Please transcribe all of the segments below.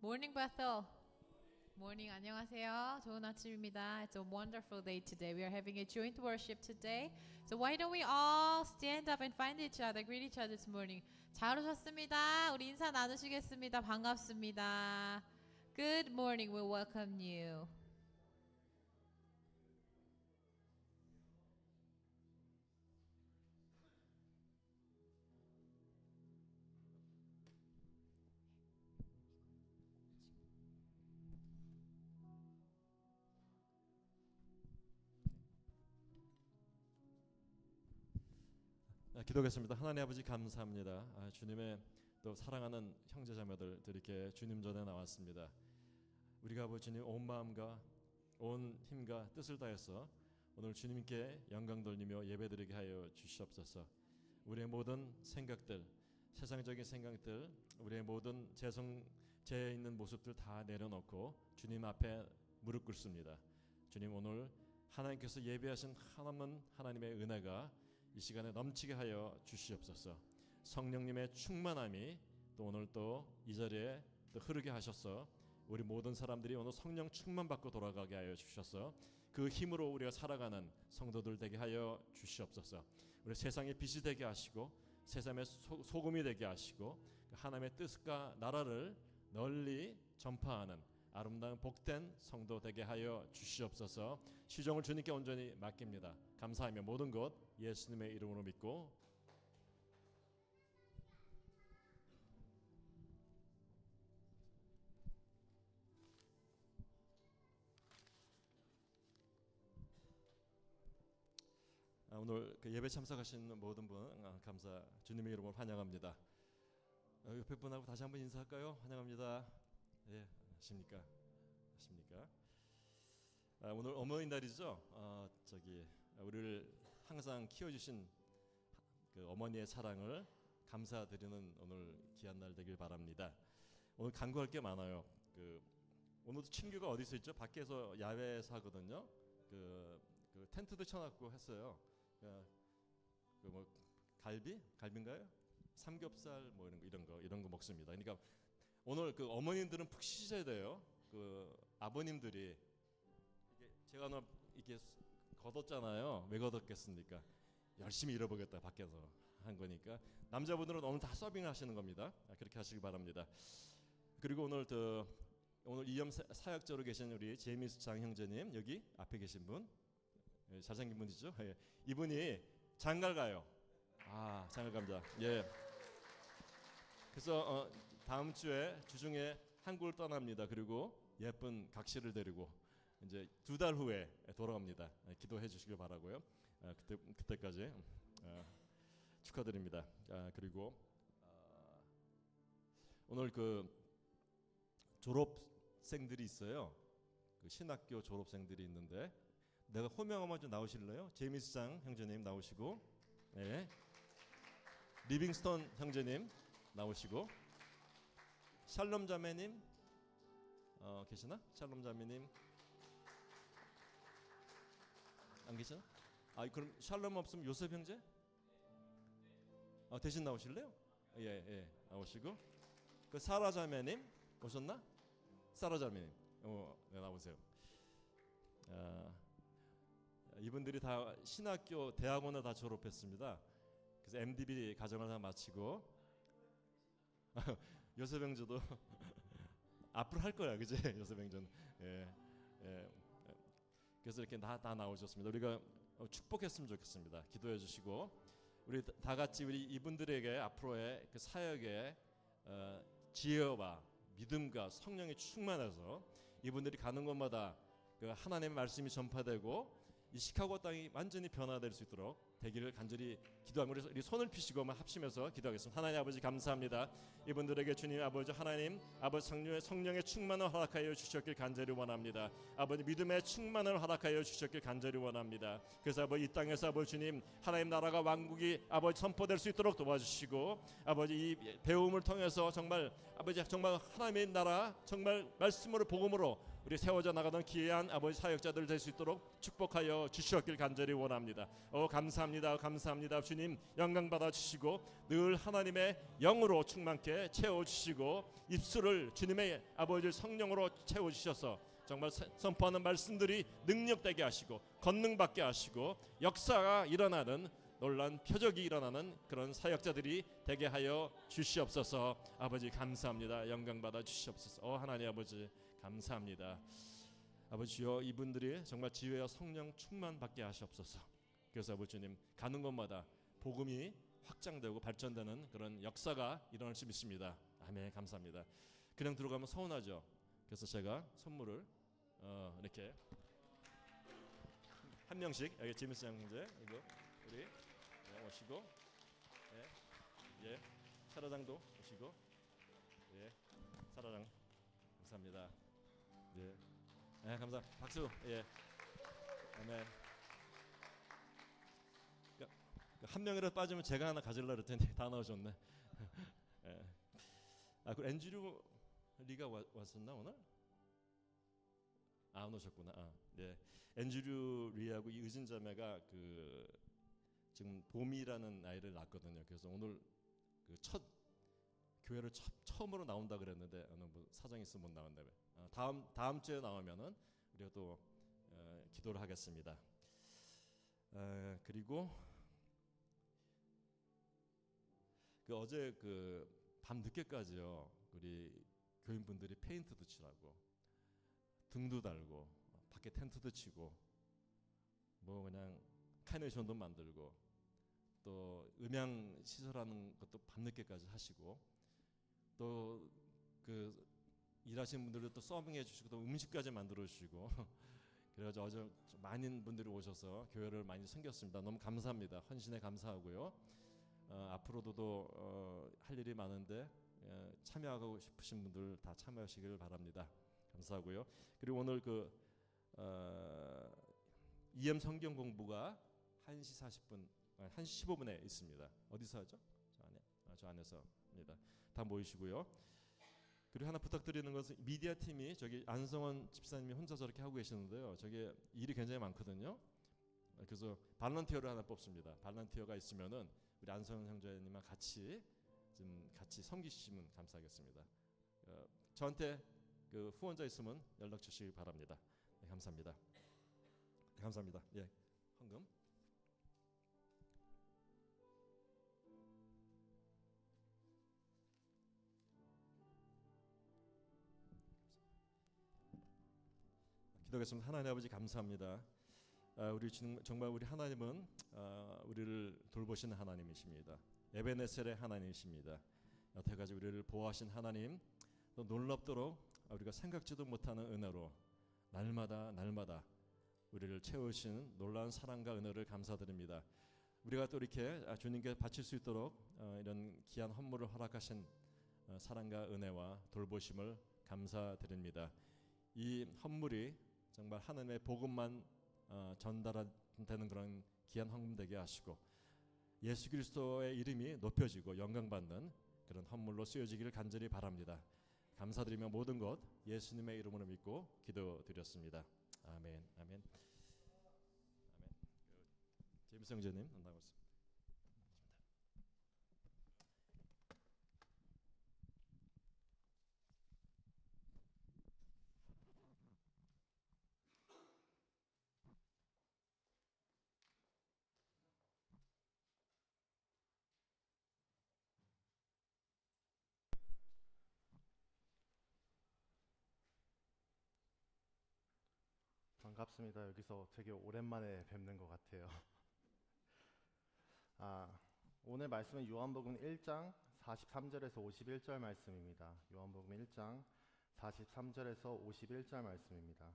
Morning, Bethel. Morning, 안녕하세요. 좋은 아침입니다. It's a wonderful day today. We are having a joint worship today. So why don't we all stand up and find each other, greet each other this morning. 잘 오셨습니다. 우리 인사 나누시겠습니다. 반갑습니다. Good morning. We welcome you. 기도하겠습니다. 하나님 아버지 감사합니다. 주님의 또 사랑하는 형제자매들 이렇게 주님 전에 나왔습니다. 우리가 아버지 주님 온 마음과 온 힘과 뜻을 다해서 오늘 주님께 영광 돌리며 예배드리게 하여 주시옵소서. 우리의 모든 생각들, 세상적인 생각들, 우리의 모든 죄 있는 모습들 다 내려놓고 주님 앞에 무릎 꿇습니다. 주님, 오늘 하나님께서 예비하신 하나님 하나님의 은혜가 이 시간에 넘치게 하여 주시옵소서. 성령님의 충만함이 또 오늘 또 이 자리에 또 흐르게 하셔서 우리 모든 사람들이 오늘 성령 충만 받고 돌아가게 하여 주셔서 그 힘으로 우리가 살아가는 성도들 되게 하여 주시옵소서. 우리 세상의 빛이 되게 하시고 세상의 소금이 되게 하시고 하나님의 뜻과 나라를 널리 전파하는 아름다운 복된 성도 되게 하여 주시옵소서. 시종을 주님께 온전히 맡깁니다. 감사하며 모든 것 예수님의 이름으로 믿고 오늘 그 예배 참석하신 모든 분 감사 주님의 이름으로 환영합니다. 옆에 분하고 다시 한번 인사할까요? 환영합니다. 예, 하십니까? 오늘 어머니날이죠. 우리를 항상 키워주신 그 어머니의 사랑을 감사드리는 오늘 귀한 날 되길 바랍니다. 오늘 간구할 게 많아요. 오늘도 친구가 어디서 있죠? 밖에서 야외에서 하거든요. 그 텐트도 쳐놨고 했어요. 뭐 갈비인가요? 삼겹살 뭐 이런 거 먹습니다. 그러니까 오늘 그 어머님들은 푹 쉬셔야 돼요. 그 아버님들이 제가 오늘 이렇게 걷었잖아요. 왜 걷었겠습니까? 열심히 잃어보겠다 밖에서 한 거니까. 남자분들은 오늘 다 서빙을 하시는 겁니다. 그렇게 하시기 바랍니다. 그리고 오늘 이염 사역자로 계신 우리 제이미스 장 형제님, 여기 앞에 계신 분 잘생긴 분이죠. 예. 이분이 장가를 가요. 장가 갑니다. 예. 그래서 다음 주에 주중에 한국을 떠납니다. 그리고 예쁜 각시를 데리고 이제 2달 후에 돌아갑니다. 기도해 주시길 바라고요. 그때까지 축하드립니다. 그리고 오늘 그 졸업생들이 있어요. 그 신학교 졸업생들이 있는데 내가 호명 한번 좀 나오실래요? 제이미스 장 형제님 나오시고, 네. 리빙스턴 형제님 나오시고, 샬롬 자매님 계시나? 샬롬 자매님 안 계시나? 그럼 샬롬 없으면 요셉 형제? 대신 나오실래요? 예, 나오시고, 그 사라 자매님 오셨나? 사라 자매님, 네, 나오세요. 이분들이 다 신학교 대학원을 다 졸업했습니다. 그래서 MDB 과정을 다 마치고 요셉 형제도 앞으로 할 거야, 그지? 요셉 형제는. 예. 그래서 이렇게 다 나오셨습니다. 우리가 축복했으면 좋겠습니다. 기도해 주시고 우리 다 같이 우리 이분들에게 앞으로의 그 사역의 지혜와 믿음과 성령이 충만해서 이분들이 가는 곳마다 그 하나님의 말씀이 전파되고 이 시카고 땅이 완전히 변화될 수 있도록 되기를 간절히 기도하며 우리 손을 펴시고 합심해서 기도하겠습니다. 하나님 아버지 감사합니다. 이분들에게 주님 아버지 하나님 아버지 성령의 충만을 허락하여 주셨길 간절히 원합니다. 아버지 믿음의 충만을 허락하여 주셨길 간절히 원합니다. 그래서 아버지 이 땅에서 아버지 주님 하나님 나라가 왕국이 아버지 선포될 수 있도록 도와주시고 아버지 이 배움을 통해서 정말 아버지 정말 하나님의 나라 정말 말씀으로 복음으로 우리 세워져 나가던 귀한 아버지 사역자들 될 수 있도록 축복하여 주시옵길 간절히 원합니다. 감사합니다. 감사합니다. 주님 영광 받아 주시고 늘 하나님의 영으로 충만케 채워 주시고 입술을 주님의 아버지 성령으로 채워 주셔서 정말 선포하는 말씀들이 능력되게 하시고 권능받게 하시고 역사가 일어나는 놀란 표적이 일어나는 그런 사역자들이 되게 하여 주시옵소서. 아버지 감사합니다. 영광 받아 주시옵소서. 하나님 아버지 감사합니다. 아버지요 이분들이 정말 지혜와 성령 충만 받게 하시옵소서. 그래서 아버지 주님 가는 곳마다 복음이 확장되고 발전되는 그런 역사가 일어날 수 믿습니다. 아멘. 감사합니다. 그냥 들어가면 서운하죠. 그래서 제가 선물을 이렇게 한 명씩 여기 제임스 형제 이거 우리 오시고 예 사라장도 오시고 예 사라장 감사합니다. 예 감사 박수 예 아멘. 한 명이라도 빠지면 제가 하나 가질라 그랬더니 다 넣어줬네. 예. 그 앤드류 리가 왔었나 오늘? 안 오셨구나. 네. 앤드류 리하고 이 의진자매가 지금 봄이라는 아이를 낳았거든요. 그래서 오늘 첫 교회를 처음으로 나온다 그랬는데 뭐 사정이 있으면 못 나온다며. 다음 주에 나오면은 우리가 또 기도를 하겠습니다. 그리고 어제 밤 늦게까지요. 우리 교인분들이 페인트도 칠하고 등도 달고 밖에 텐트도 치고 뭐 그냥 카네이션도 만들고 또 음향 시설하는 것도 밤늦게까지 하시고 또 일하시는 분들도 또 서빙해 주시고 또 음식까지 만들어 주시고 그래가지고 어제 많은 분들이 오셔서 교회를 많이 섬겼습니다. 너무 감사합니다. 헌신에 감사하고요. 앞으로도 할 일이 많은데 참여하고 싶으신 분들 다 참여하시길 바랍니다. 감사하고요. 그리고 오늘 EM 성경 공부가 1시 40분, 1시 15분에 있습니다. 어디서 하죠? 저 안에서입니다. 다 모이시고요. 그리고 하나 부탁드리는 것은 미디어 팀이 저기 안성원 집사님이 혼자 저렇게 하고 계시는데요. 저게 일이 굉장히 많거든요. 그래서 발런티어를 하나 뽑습니다. 발런티어가 있으면은 우리 안성원 형제님과 같이 섬기시면 감사하겠습니다. 저한테 후원자 있으면 연락 주시기 바랍니다. 네, 감사합니다. 네, 감사합니다. 예, 헌금. 기도하겠습니다. 하나님 아버지 감사합니다. 우리 정말 우리 하나님은 우리를 돌보시는 하나님이십니다. 에베네셀의 하나님이십니다. 여태까지 우리를 보호하신 하나님, 또 놀랍도록 우리가 생각지도 못하는 은혜로 날마다 우리를 채우신 놀라운 사랑과 은혜를 감사드립니다. 우리가 또 이렇게 주님께 바칠 수 있도록 이런 귀한 헌물을 허락하신 사랑과 은혜와 돌보심을 감사드립니다. 이 헌물이 정말 하나님의 복음만 전달되는 그런 귀한 헌금 되게 하시고 예수 그리스도의 이름이 높여지고 영광받는 그런 헌물로 쓰여지기를 간절히 바랍니다. 감사드리며 모든 것 예수님의 이름으로 믿고 기도드렸습니다. 아멘. 아멘. 아멘. 제임스 형제님 나오셨습니다. 반갑습니다. 여기서 되게 오랜만에 뵙는 것 같아요. 오늘 말씀은 요한복음 1장 43절에서 51절 말씀입니다. 요한복음 1장 43절에서 51절 말씀입니다.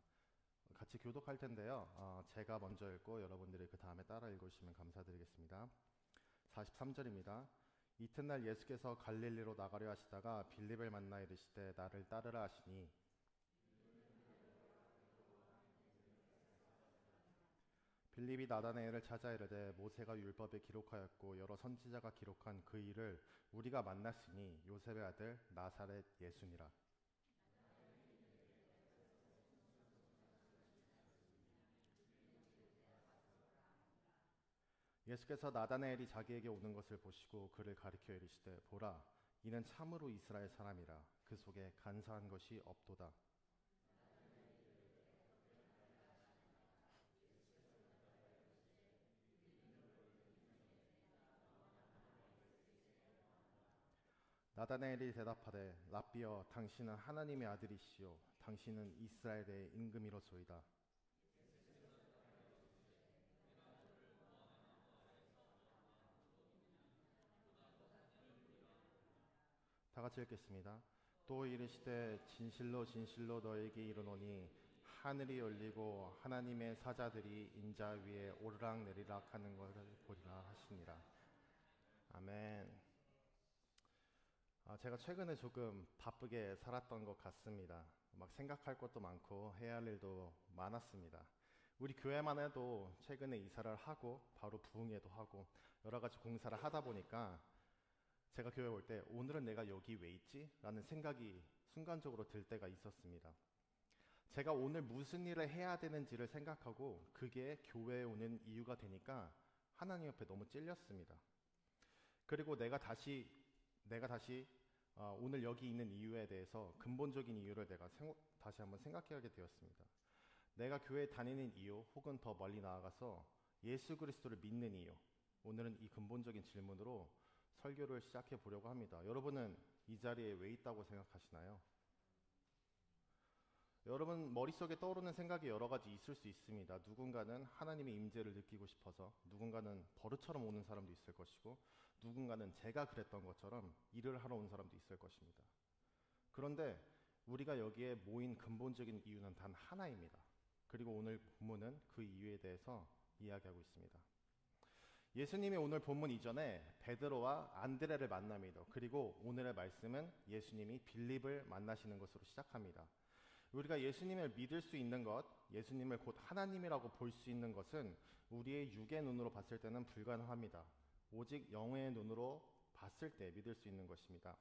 같이 교독할 텐데요. 제가 먼저 읽고 여러분들이 그 다음에 따라 읽으시면 감사드리겠습니다. 43절입니다. 이튿날 예수께서 갈릴리로 나가려 하시다가 빌립을 만나 이르시되 나를 따르라 하시니 빌립이 나다나엘을 찾아 이르되 모세가 율법에 기록하였고 여러 선지자가 기록한 그 일을 우리가 만났으니 요셉의 아들 나사렛 예수니라. 예수께서 나다나엘이 자기에게 오는 것을 보시고 그를 가리켜 이르시되 보라 이는 참으로 이스라엘 사람이라 그 속에 간사한 것이 없도다. 나다나엘이 대답하되 랍비여 당신은 하나님의 아들이시요 당신은 이스라엘의 임금이로소이다. 다 같이 읽겠습니다. 또 이르시되 진실로 진실로 너에게 이르노니 하늘이 열리고 하나님의 사자들이 인자 위에 오르락 내리락 하는 것을 보리라 하시니라. 아멘. 제가 최근에 조금 바쁘게 살았던 것 같습니다. 막 생각할 것도 많고 해야 할 일도 많았습니다. 우리 교회만 해도 최근에 이사를 하고 바로 부흥회도 하고 여러 가지 공사를 하다 보니까 제가 교회 올 때 오늘은 내가 여기 왜 있지? 라는 생각이 순간적으로 들 때가 있었습니다. 제가 오늘 무슨 일을 해야 되는지를 생각하고 그게 교회에 오는 이유가 되니까 하나님 옆에 너무 찔렸습니다. 그리고 내가 다시 오늘 여기 있는 이유에 대해서 근본적인 이유를 내가 다시 한번 생각하게 되었습니다. 내가 교회에 다니는 이유 혹은 더 멀리 나아가서 예수 그리스도를 믿는 이유, 오늘은 이 근본적인 질문으로 설교를 시작해 보려고 합니다. 여러분은 이 자리에 왜 있다고 생각하시나요? 여러분 머릿속에 떠오르는 생각이 여러 가지 있을 수 있습니다. 누군가는 하나님의 임재를 느끼고 싶어서, 누군가는 버릇처럼 오는 사람도 있을 것이고, 누군가는 제가 그랬던 것처럼 일을 하러 온 사람도 있을 것입니다. 그런데 우리가 여기에 모인 근본적인 이유는 단 하나입니다. 그리고 오늘 본문은 그 이유에 대해서 이야기하고 있습니다. 예수님이 오늘 본문 이전에 베드로와 안드레를 만납니다. 그리고 오늘의 말씀은 예수님이 빌립을 만나시는 것으로 시작합니다. 우리가 예수님을 믿을 수 있는 것, 예수님을 곧 하나님이라고 볼 수 있는 것은 우리의 육의 눈으로 봤을 때는 불가능합니다. 오직 영의 눈으로 봤을 때 믿을 수 있는 것입니다.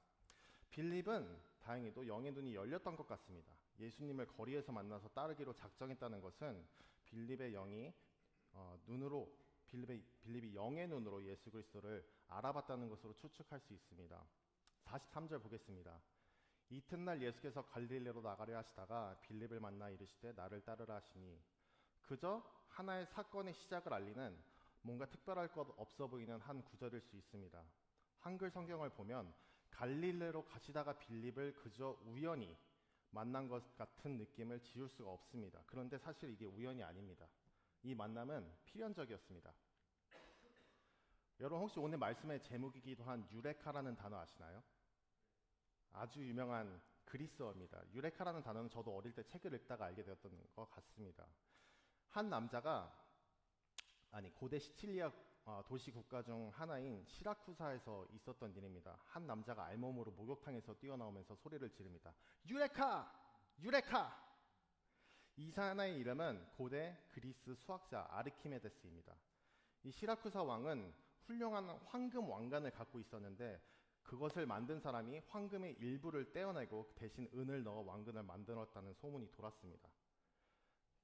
빌립은 다행히도 영의 눈이 열렸던 것 같습니다. 예수님을 거리에서 만나서 따르기로 작정했다는 것은 빌립의 영이 빌립이 영의 눈으로 예수 그리스도를 알아봤다는 것으로 추측할 수 있습니다. 43절 보겠습니다. 이튿날 예수께서 갈릴리로 나가려 하시다가 빌립을 만나 이르시되 나를 따르라 하시니, 그저 하나의 사건의 시작을 알리는 뭔가 특별할 것 없어 보이는 한 구절일 수 있습니다. 한글 성경을 보면 갈릴리로 가시다가 빌립을 그저 우연히 만난 것 같은 느낌을 지울 수가 없습니다. 그런데 사실 이게 우연이 아닙니다. 이 만남은 필연적이었습니다. 여러분 혹시 오늘 말씀의 제목이기도 한 유레카라는 단어 아시나요? 아주 유명한 그리스어입니다. 유레카라는 단어는 저도 어릴 때 책을 읽다가 알게 되었던 것 같습니다. 한 남자가 고대 시칠리아 도시 국가 중 하나인 시라쿠사에서 있었던 일입니다. 한 남자가 알몸으로 목욕탕에서 뛰어나오면서 소리를 지릅니다. 유레카! 유레카! 이 사나이의 이름은 고대 그리스 수학자 아르키메데스입니다. 이 시라쿠사 왕은 훌륭한 황금 왕관을 갖고 있었는데 그것을 만든 사람이 황금의 일부를 떼어내고 대신 은을 넣어 왕관을 만들었다는 소문이 돌았습니다.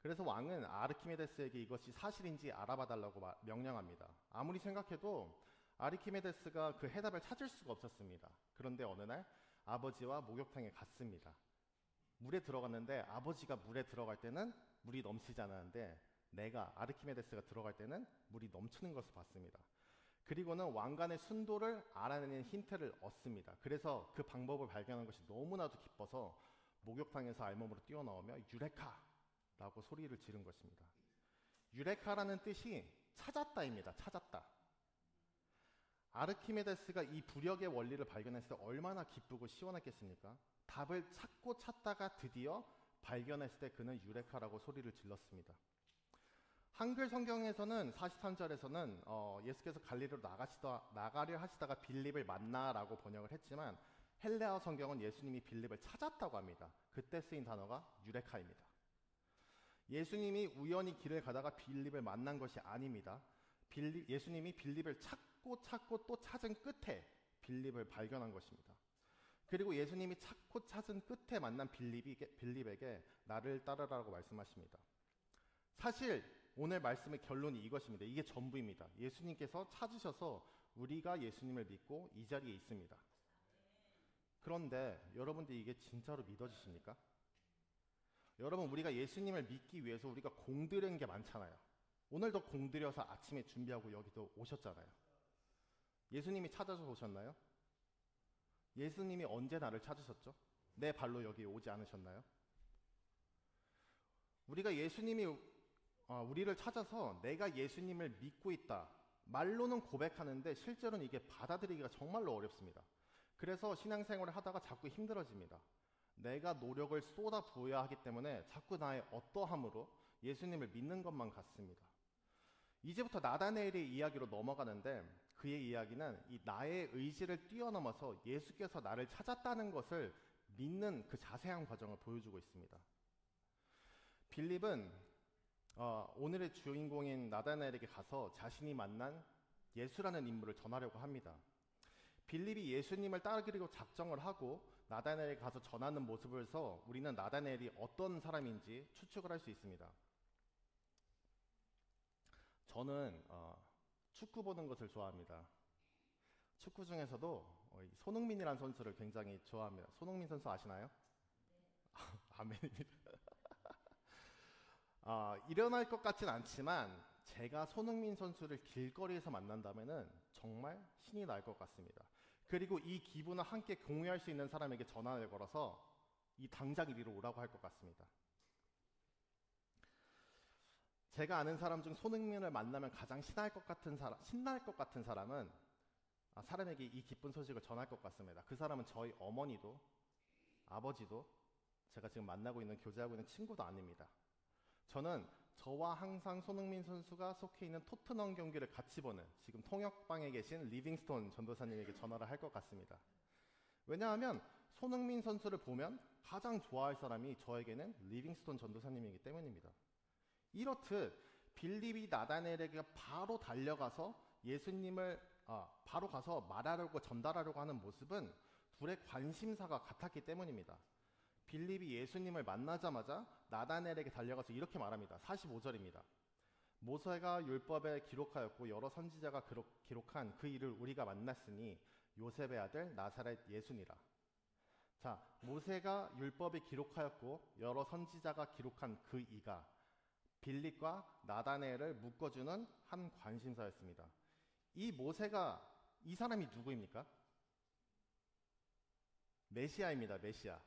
그래서 왕은 아르키메데스에게 이것이 사실인지 알아봐달라고 명령합니다. 아무리 생각해도 아르키메데스가 그 해답을 찾을 수가 없었습니다. 그런데 어느 날 아버지와 목욕탕에 갔습니다. 물에 들어갔는데 아버지가 물에 들어갈 때는 물이 넘치지 않았는데 아르키메데스가 들어갈 때는 물이 넘치는 것을 봤습니다. 그리고는 왕관의 순도를 알아내는 힌트를 얻습니다. 그래서 그 방법을 발견한 것이 너무나도 기뻐서 목욕탕에서 알몸으로 뛰어나오며 유레카! 라고 소리를 지른 것입니다. 유레카라는 뜻이 찾았다입니다. 찾았다. 아르키메데스가 이 부력의 원리를 발견했을 때 얼마나 기쁘고 시원했겠습니까? 답을 찾고 찾다가 드디어 발견했을 때 그는 유레카라고 소리를 질렀습니다. 한글 성경에서는 43절에서는 예수께서 갈릴리로 나가려 하시다가 빌립을 만나라고 번역을 했지만 헬레아 성경은 예수님이 빌립을 찾았다고 합니다. 그때 쓰인 단어가 유레카입니다. 예수님이 우연히 길을 가다가 빌립을 만난 것이 아닙니다. 예수님이 빌립을 찾고 또 찾은 끝에 빌립을 발견한 것입니다. 그리고 예수님이 찾고 찾은 끝에 만난 빌립에게 나를 따르라고 말씀하십니다. 사실 오늘 말씀의 결론이 이것입니다. 이게 전부입니다. 예수님께서 찾으셔서 우리가 예수님을 믿고 이 자리에 있습니다. 그런데 여러분들 이게 진짜로 믿어지십니까? 여러분, 우리가 예수님을 믿기 위해서 우리가 공들인 게 많잖아요. 오늘도 공들여서 아침에 준비하고 여기도 오셨잖아요. 예수님이 찾아서 오셨나요? 예수님이 언제 나를 찾으셨죠? 내 발로 여기 오지 않으셨나요? 우리가 예수님이 우리를 찾아서 내가 예수님을 믿고 있다. 말로는 고백하는데 실제로는 이게 받아들이기가 정말로 어렵습니다. 그래서 신앙생활을 하다가 자꾸 힘들어집니다. 내가 노력을 쏟아 부어야 하기 때문에 자꾸 나의 어떠함으로 예수님을 믿는 것만 같습니다. 이제부터 나다나엘의 이야기로 넘어가는데 그의 이야기는 이 나의 의지를 뛰어넘어서 예수께서 나를 찾았다는 것을 믿는 그 자세한 과정을 보여주고 있습니다. 빌립은 오늘의 주인공인 나다나엘에게 가서 자신이 만난 예수라는 인물을 전하려고 합니다. 빌립이 예수님을 따르기로 작정을 하고 나다나엘에 가서 전하는 모습에서 우리는 나다나엘이 어떤 사람인지 추측을 할 수 있습니다. 저는 축구 보는 것을 좋아합니다. 축구 중에서도 손흥민이라는 선수를 굉장히 좋아합니다. 손흥민 선수 아시나요? 아멘입니다. 일어날 것 같진 않지만 제가 손흥민 선수를 길거리에서 만난다면은 정말 신이 날 것 같습니다. 그리고 이 기분을 함께 공유할 수 있는 사람에게 전화를 걸어서 이 당장 이리로 오라고 할 것 같습니다. 제가 아는 사람 중 손흥민을 만나면 가장 신날 것 같은 사람은 사람에게 이 기쁜 소식을 전할 것 같습니다. 그 사람은 저희 어머니도 아버지도 제가 지금 만나고 있는 교제하고 있는 친구도 아닙니다. 저는 저와 항상 손흥민 선수가 속해 있는 토트넘 경기를 같이 보는 지금 통역방에 계신 리빙스톤 전도사님에게 전화를 할 것 같습니다. 왜냐하면 손흥민 선수를 보면 가장 좋아할 사람이 저에게는 리빙스톤 전도사님이기 때문입니다. 이렇듯 빌립이 나다나엘에게 바로 달려가서 예수님을 바로 가서 말하려고 전달하려고 하는 모습은 둘의 관심사가 같았기 때문입니다. 빌립이 예수님을 만나자마자 나다나엘에게 달려가서 이렇게 말합니다. 45절입니다. 모세가 율법에 기록하였고 여러 선지자가 기록한 그 일을 우리가 만났으니 요셉의 아들 나사렛 예수니라. 자, 모세가 율법에 기록하였고 여러 선지자가 기록한 그 이가 빌립과 나다나엘을 묶어주는 한 관심사였습니다. 이 모세가 이 사람이 누구입니까? 메시아입니다. 메시아.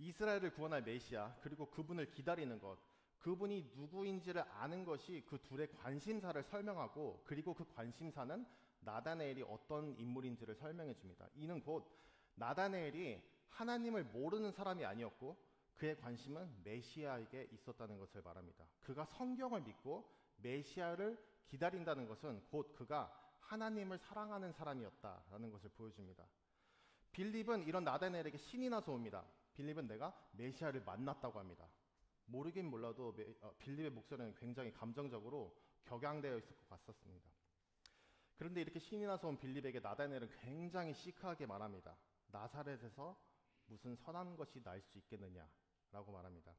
이스라엘을 구원할 메시아, 그리고 그분을 기다리는 것, 그분이 누구인지를 아는 것이 그 둘의 관심사를 설명하고, 그리고 그 관심사는 나다나엘이 어떤 인물인지를 설명해 줍니다. 이는 곧 나다나엘이 하나님을 모르는 사람이 아니었고 그의 관심은 메시아에게 있었다는 것을 말합니다. 그가 성경을 믿고 메시아를 기다린다는 것은 곧 그가 하나님을 사랑하는 사람이었다라는 것을 보여줍니다. 빌립은 이런 나다나엘에게 신이 나서 옵니다. 빌립은 내가 메시아를 만났다고 합니다. 모르긴 몰라도 빌립의 목소리는 굉장히 감정적으로 격양되어 있을 것 같았습니다. 그런데 이렇게 신이 나서 온 빌립에게 나다나엘은 굉장히 시크하게 말합니다. 나사렛에서 무슨 선한 것이 날 수 있겠느냐라고 말합니다.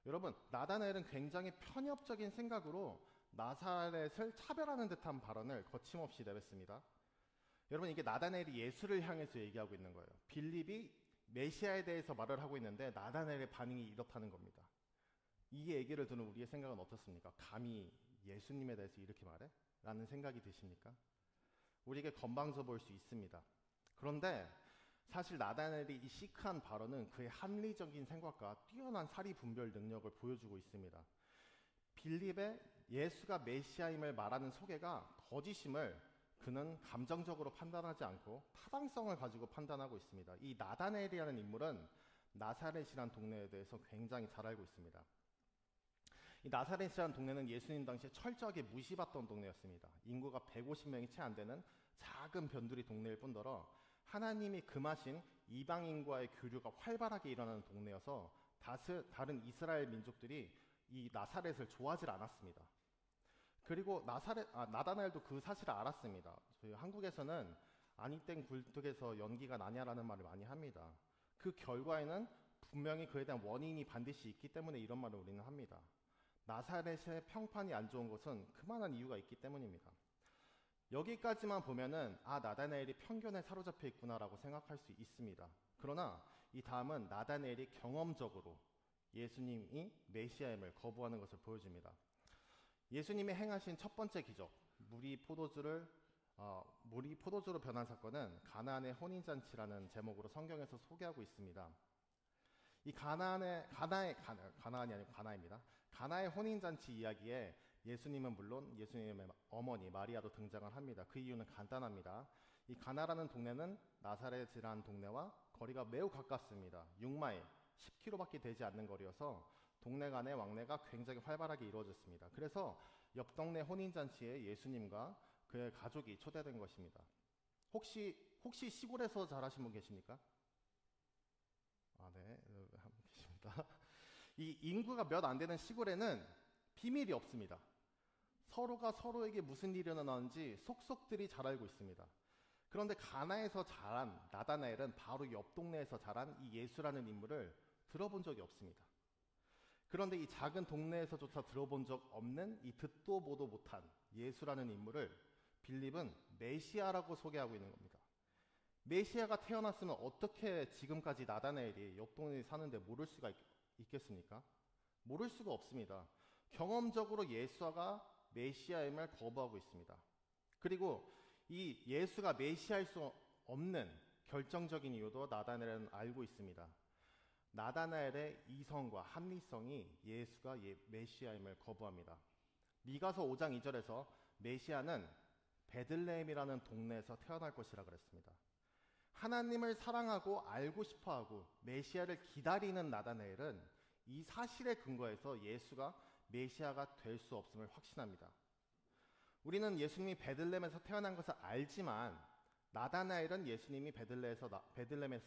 여러분, 나다나엘은 굉장히 편협적인 생각으로 나사렛을 차별하는 듯한 발언을 거침없이 내뱉습니다. 여러분, 이게 나다나엘이 예수를 향해서 얘기하고 있는 거예요. 빌립이 메시아에 대해서 말을 하고 있는데 나다나엘의 반응이 이렇다는 겁니다. 이 얘기를 듣는 우리의 생각은 어떻습니까? 감히 예수님에 대해서 이렇게 말해? 라는 생각이 드십니까? 우리에게 건방져 보일 수 있습니다. 그런데 사실 나다나엘이 이 시크한 발언은 그의 합리적인 생각과 뛰어난 사리 분별 능력을 보여주고 있습니다. 빌립의 예수가 메시아임을 말하는 소개가 거짓임을 그는 감정적으로 판단하지 않고 타당성을 가지고 판단하고 있습니다. 이 나다나엘이라는 인물은 나사렛이라는 동네에 대해서 굉장히 잘 알고 있습니다. 이 나사렛이라는 동네는 예수님 당시에 철저하게 무시받던 동네였습니다. 인구가 150명이 채 안 되는 작은 변두리 동네일 뿐더러 하나님이 금하신 이방인과의 교류가 활발하게 일어나는 동네여서 다른 이스라엘 민족들이 이 나사렛을 좋아하지 않았습니다. 그리고 나다나엘도 그 사실을 알았습니다. 저희 한국에서는 아니땡 굴뚝에서 연기가 나냐라는 말을 많이 합니다. 그 결과에는 분명히 그에 대한 원인이 반드시 있기 때문에 이런 말을 우리는 합니다. 나사렛의 평판이 안 좋은 것은 그만한 이유가 있기 때문입니다. 여기까지만 보면은 나다나엘이 편견에 사로잡혀 있구나라고 생각할 수 있습니다. 그러나 이 다음은 나다나엘이 경험적으로 예수님이 메시아임을 거부하는 것을 보여줍니다. 예수님이 행하신 첫 번째 기적, 물이 포도주로 변한 사건은 가나안의 혼인잔치라는 제목으로 성경에서 소개하고 있습니다. 이 가나의 혼인잔치 이야기에 예수님은 물론 예수님의 어머니 마리아도 등장을 합니다. 그 이유는 간단합니다. 이 가나라는 동네는 나사렛이라는 동네와 거리가 매우 가깝습니다. 6마일, 10km밖에 되지 않는 거리여서 동네 간의 왕래가 굉장히 활발하게 이루어졌습니다. 그래서 옆 동네 혼인잔치에 예수님과 그의 가족이 초대된 것입니다. 혹시 시골에서 자라신 분 계십니까? 네, 한 분 계십니다. 이 인구가 몇 안 되는 시골에는 비밀이 없습니다. 서로가 서로에게 무슨 일이 일어나는지 속속들이 잘 알고 있습니다. 그런데 가나에서 자란 나다나엘은 바로 옆 동네에서 자란 이 예수라는 인물을 들어본 적이 없습니다. 그런데 이 작은 동네에서조차 들어본 적 없는 이 듣도 보도 못한 예수라는 인물을 빌립은 메시아라고 소개하고 있는 겁니다. 메시아가 태어났으면 어떻게 지금까지 나다나엘이 옆 동네에 사는데 모를 수가 있겠습니까? 모를 수가 없습니다. 경험적으로 예수가 메시아임을 거부하고 있습니다. 그리고 이 예수가 메시아일 수 없는 결정적인 이유도 나다나엘은 알고 있습니다. 나다나엘의 이성과 합리성이 예수가 메시아임을 거부합니다. 미가서 5장 2절에서 메시아는 베들레헴이라는 동네에서 태어날 것이라 그랬습니다. 하나님을 사랑하고 알고 싶어하고 메시아를 기다리는 나다나엘은 이 사실에 근거해서 예수가 메시아가 될 수 없음을 확신합니다. 우리는 예수님이 베들레헴에서 태어난 것을 알지만 나다나엘은 예수님이 베들레헴에서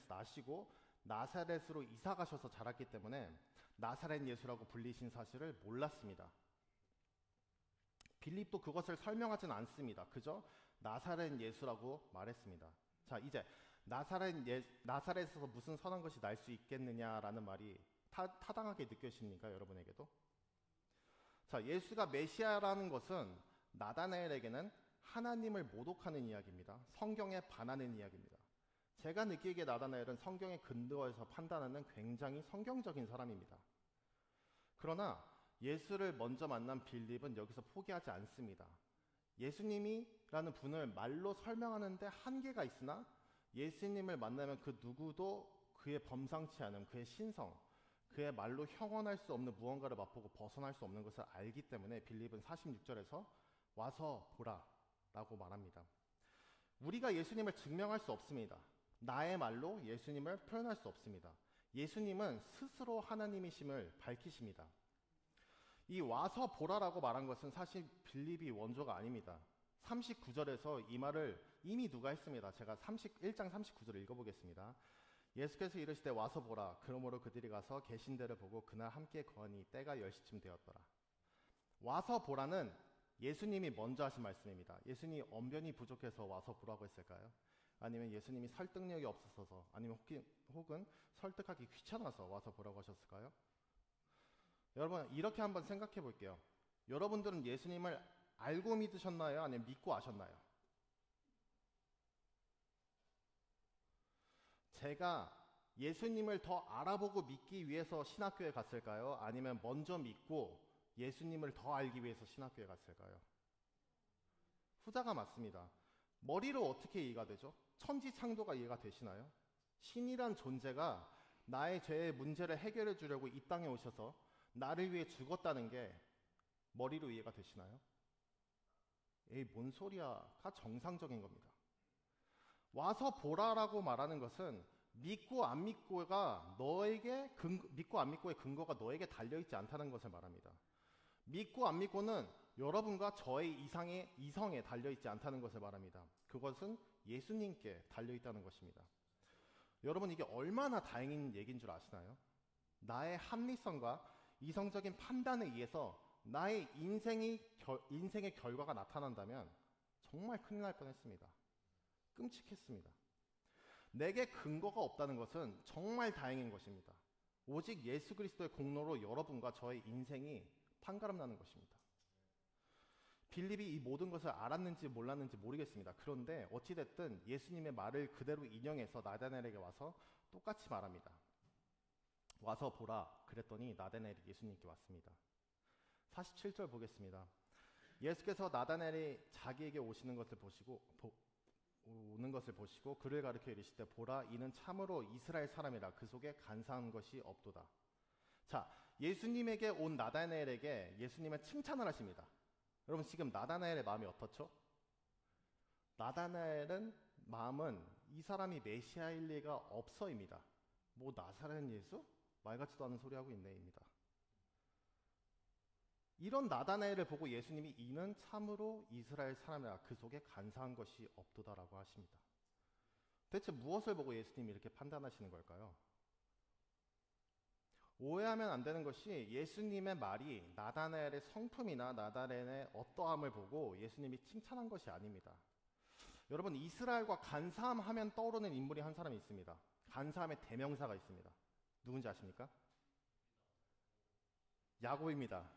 나시고 나사렛으로 이사 가셔서 자랐기 때문에 나사렛 예수라고 불리신 사실을 몰랐습니다. 빌립도 그것을 설명하진 않습니다. 그저 나사렛 예수라고 말했습니다. 자, 이제 나사렛에서 무슨 선한 것이 날 수 있겠느냐라는 말이 타당하게 느껴집니까? 여러분에게도? 자, 예수가 메시아라는 것은 나다나엘에게는 하나님을 모독하는 이야기입니다. 성경에 반하는 이야기입니다. 제가 느끼기에 나다나엘은 성경에 근거해서 판단하는 굉장히 성경적인 사람입니다. 그러나 예수를 먼저 만난 빌립은 여기서 포기하지 않습니다. 예수님이라는 분을 말로 설명하는데 한계가 있으나 예수님을 만나면 그 누구도 그의 범상치 않은 그의 신성, 그의 말로 형언할 수 없는 무언가를 맛보고 벗어날 수 없는 것을 알기 때문에 빌립은 46절에서 와서 보라 라고 말합니다. 우리가 예수님을 증명할 수 없습니다. 나의 말로 예수님을 표현할 수 없습니다. 예수님은 스스로 하나님이심을 밝히십니다. 이 와서 보라라고 말한 것은 사실 빌립이 원조가 아닙니다. 39절에서 이 말을 이미 누가 했습니다. 제가 1장 39절을 읽어보겠습니다. 예수께서 이르시되 와서 보라. 그러므로 그들이 가서 계신 데를 보고 그날 함께 거하니 때가 10시쯤 되었더라. 와서 보라는 예수님이 먼저 하신 말씀입니다. 예수님이 언변이 부족해서 와서 보라고 했을까요? 아니면 예수님이 설득력이 없어서 아니면 혹은 설득하기 귀찮아서 와서 보라고 하셨을까요? 여러분 이렇게 한번 생각해 볼게요. 여러분들은 예수님을 알고 믿으셨나요? 아니면 믿고 아셨나요? 제가 예수님을 더 알아보고 믿기 위해서 신학교에 갔을까요? 아니면 먼저 믿고 예수님을 더 알기 위해서 신학교에 갔을까요? 후자가 맞습니다. 머리로 어떻게 이해가 되죠? 천지창조가 이해가 되시나요? 신이란 존재가 나의 죄의 문제를 해결해 주려고 이 땅에 오셔서 나를 위해 죽었다는 게 머리로 이해가 되시나요? 에이, 뭔 소리야가 정상적인 겁니다. 와서 보라라고 말하는 것은 믿고 안 믿고가 믿고 안 믿고의 근거가 너에게 달려있지 않다는 것을 말합니다. 믿고 안 믿고는 여러분과 저의 이성에 달려있지 않다는 것을 말합니다. 그것은 예수님께 달려있다는 것입니다. 여러분 이게 얼마나 다행인 얘기인 줄 아시나요? 나의 합리성과 이성적인 판단에 의해서 나의 인생의 결과가 나타난다면 정말 큰일 날 뻔했습니다. 끔찍했습니다. 내게 근거가 없다는 것은 정말 다행인 것입니다. 오직 예수 그리스도의 공로로 여러분과 저의 인생이 판가름 나는 것입니다. 빌립이 이 모든 것을 알았는지 몰랐는지 모르겠습니다. 그런데 어찌됐든 예수님의 말을 그대로 인용해서 나다나엘에게 와서 똑같이 말합니다. 와서 보라. 그랬더니 나다나엘이 예수님께 왔습니다. 47절 보겠습니다. 예수께서 나다나엘이 자기에게 오는 것을 보시고 그를 가리켜 이르시되 보라 이는 참으로 이스라엘 사람이라 그 속에 간사한 것이 없도다. 자, 예수님에게 온 나다나엘에게 예수님은 칭찬을 하십니다. 여러분 지금 나다나엘의 마음이 어떻죠? 나다나엘은 마음은 이 사람이 메시아일 리가 없어입니다. 뭐 나사렛 예수? 말 같지도 않은 소리 하고 있네입니다. 이런 나다나엘을 보고 예수님이 이는 참으로 이스라엘 사람이라 그 속에 간사한 것이 없도다라고 하십니다. 대체 무엇을 보고 예수님이 이렇게 판단하시는 걸까요? 오해하면 안 되는 것이 예수님의 말이 나다나엘의 성품이나 나다나엘의 어떠함을 보고 예수님이 칭찬한 것이 아닙니다. 여러분 이스라엘과 간사함 하면 떠오르는 인물이 한 사람이 있습니다. 간사함의 대명사가 있습니다. 누군지 아십니까? 야곱입니다.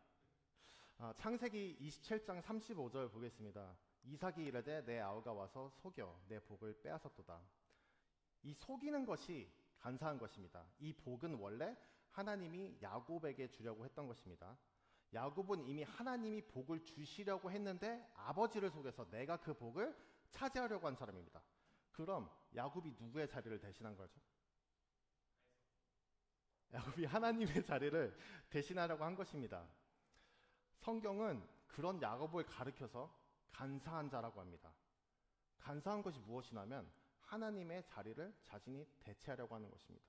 창세기 27장 35절 보겠습니다. 이삭이 이르되 내 아우가 와서 속여 내 복을 빼앗았도다. 이 속이는 것이 간사한 것입니다. 이 복은 원래 하나님이 야곱에게 주려고 했던 것입니다. 야곱은 이미 하나님이 복을 주시려고 했는데 아버지를 속여서 내가 그 복을 차지하려고 한 사람입니다. 그럼 야곱이 누구의 자리를 대신한 거죠? 야곱이 하나님의 자리를 대신하려고 한 것입니다. 성경은 그런 야곱을 가리켜서 간사한 자라고 합니다. 간사한 것이 무엇이냐면 하나님의 자리를 자신이 대체하려고 하는 것입니다.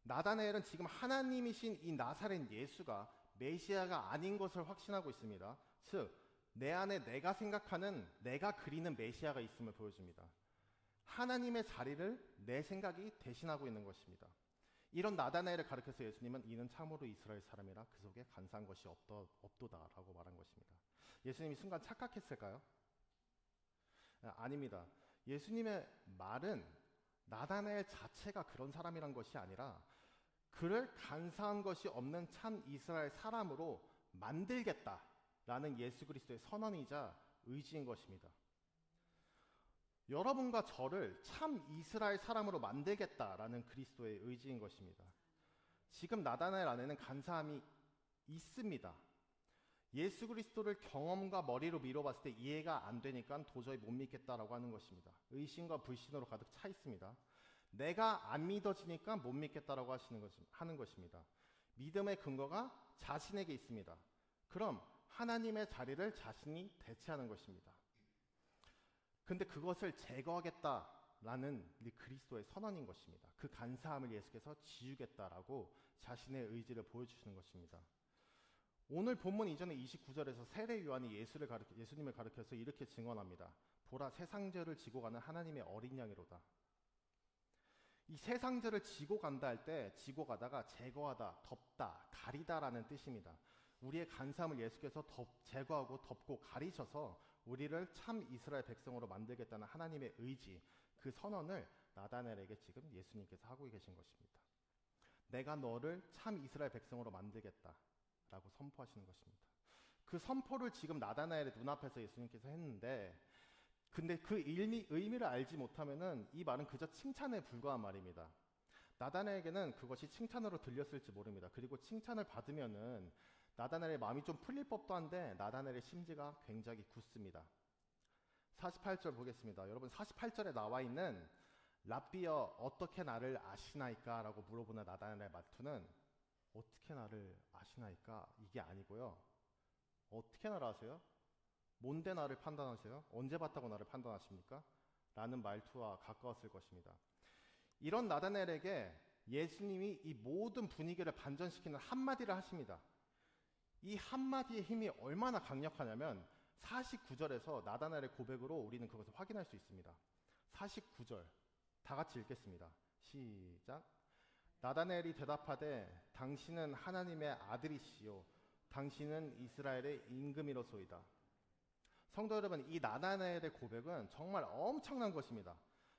나다나엘은 지금 하나님이신 이 나사렛 예수가 메시아가 아닌 것을 확신하고 있습니다. 즉, 내 안에 내가 생각하는, 내가 그리는 메시아가 있음을 보여줍니다. 하나님의 자리를 내 생각이 대신하고 있는 것입니다. 이런 나다나엘을 가리켜서 예수님은 이는 참으로 이스라엘 사람이라 그 속에 간사한 것이 없도다라고 말한 것입니다. 예수님이 순간 착각했을까요? 아닙니다. 예수님의 말은 나다나엘 자체가 그런 사람이란 것이 아니라 그를 간사한 것이 없는 참 이스라엘 사람으로 만들겠다라는 예수 그리스도의 선언이자 의지인 것입니다. 여러분과 저를 참 이스라엘 사람으로 만들겠다라는 그리스도의 의지인 것입니다. 지금 나다나엘 안에는 간사함이 있습니다. 예수 그리스도를 경험과 머리로 미뤄봤을 때 이해가 안 되니까 도저히 못 믿겠다라고 하는 것입니다. 의심과 불신으로 가득 차 있습니다. 내가 안 믿어지니까 못 믿겠다라고 하는 것입니다. 믿음의 근거가 자신에게 있습니다. 그럼 하나님의 자리를 자신이 대체하는 것입니다. 근데 그것을 제거하겠다라는 그리스도의 선언인 것입니다. 그 간사함을 예수께서 지우겠다라고 자신의 의지를 보여주시는 것입니다. 오늘 본문 이전에 29절에서 세례 요한이 예수님을 가리켜서 이렇게 증언합니다. 보라 세상 죄를 지고 가는 하나님의 어린 양이로다. 이 세상 죄를 지고 간다 할 때 지고 가다가 제거하다, 덮다, 가리다라는 뜻입니다. 우리의 간사함을 예수께서 제거하고 덮고 가리셔서 우리를 참 이스라엘 백성으로 만들겠다는 하나님의 의지, 그 선언을 나다나엘에게 지금 예수님께서 하고 계신 것입니다. 내가 너를 참 이스라엘 백성으로 만들겠다라고 선포하시는 것입니다. 그 선포를 지금 나다나엘의 눈앞에서 예수님께서 했는데, 근데 그 의미를 알지 못하면은 이 말은 그저 칭찬에 불과한 말입니다. 나다나엘에게는 그것이 칭찬으로 들렸을지 모릅니다. 그리고 칭찬을 받으면은 나다나엘의 마음이 좀 풀릴 법도 한데 나다나엘의 심지가 굉장히 굳습니다. 48절 보겠습니다. 여러분 48절에 나와 있는 랍비여 어떻게 나를 아시나이까? 라고 물어보는 나다나엘의 말투는 어떻게 나를 아시나이까? 이게 아니고요. 어떻게 나를 아세요? 뭔데 나를 판단하세요? 언제 봤다고 나를 판단하십니까? 라는 말투와 가까웠을 것입니다. 이런 나다나엘에게 예수님이 이 모든 분위기를 반전시키는 한마디를 하십니다. 이 한마디의 힘이 얼마나 강력하냐면 49절에서 나다나엘의 고백으로 우리는 그것을 확인할 수 있습니다. 49절 다 같이 읽겠습니다. 시작. 나다나엘이 대답하되 당신은 하나님의 아들이시요 당신은 이스라엘의 임금이로소이다. 성도 여러분, 이 나다나엘의 고백은 정말 엄청난 것입니다.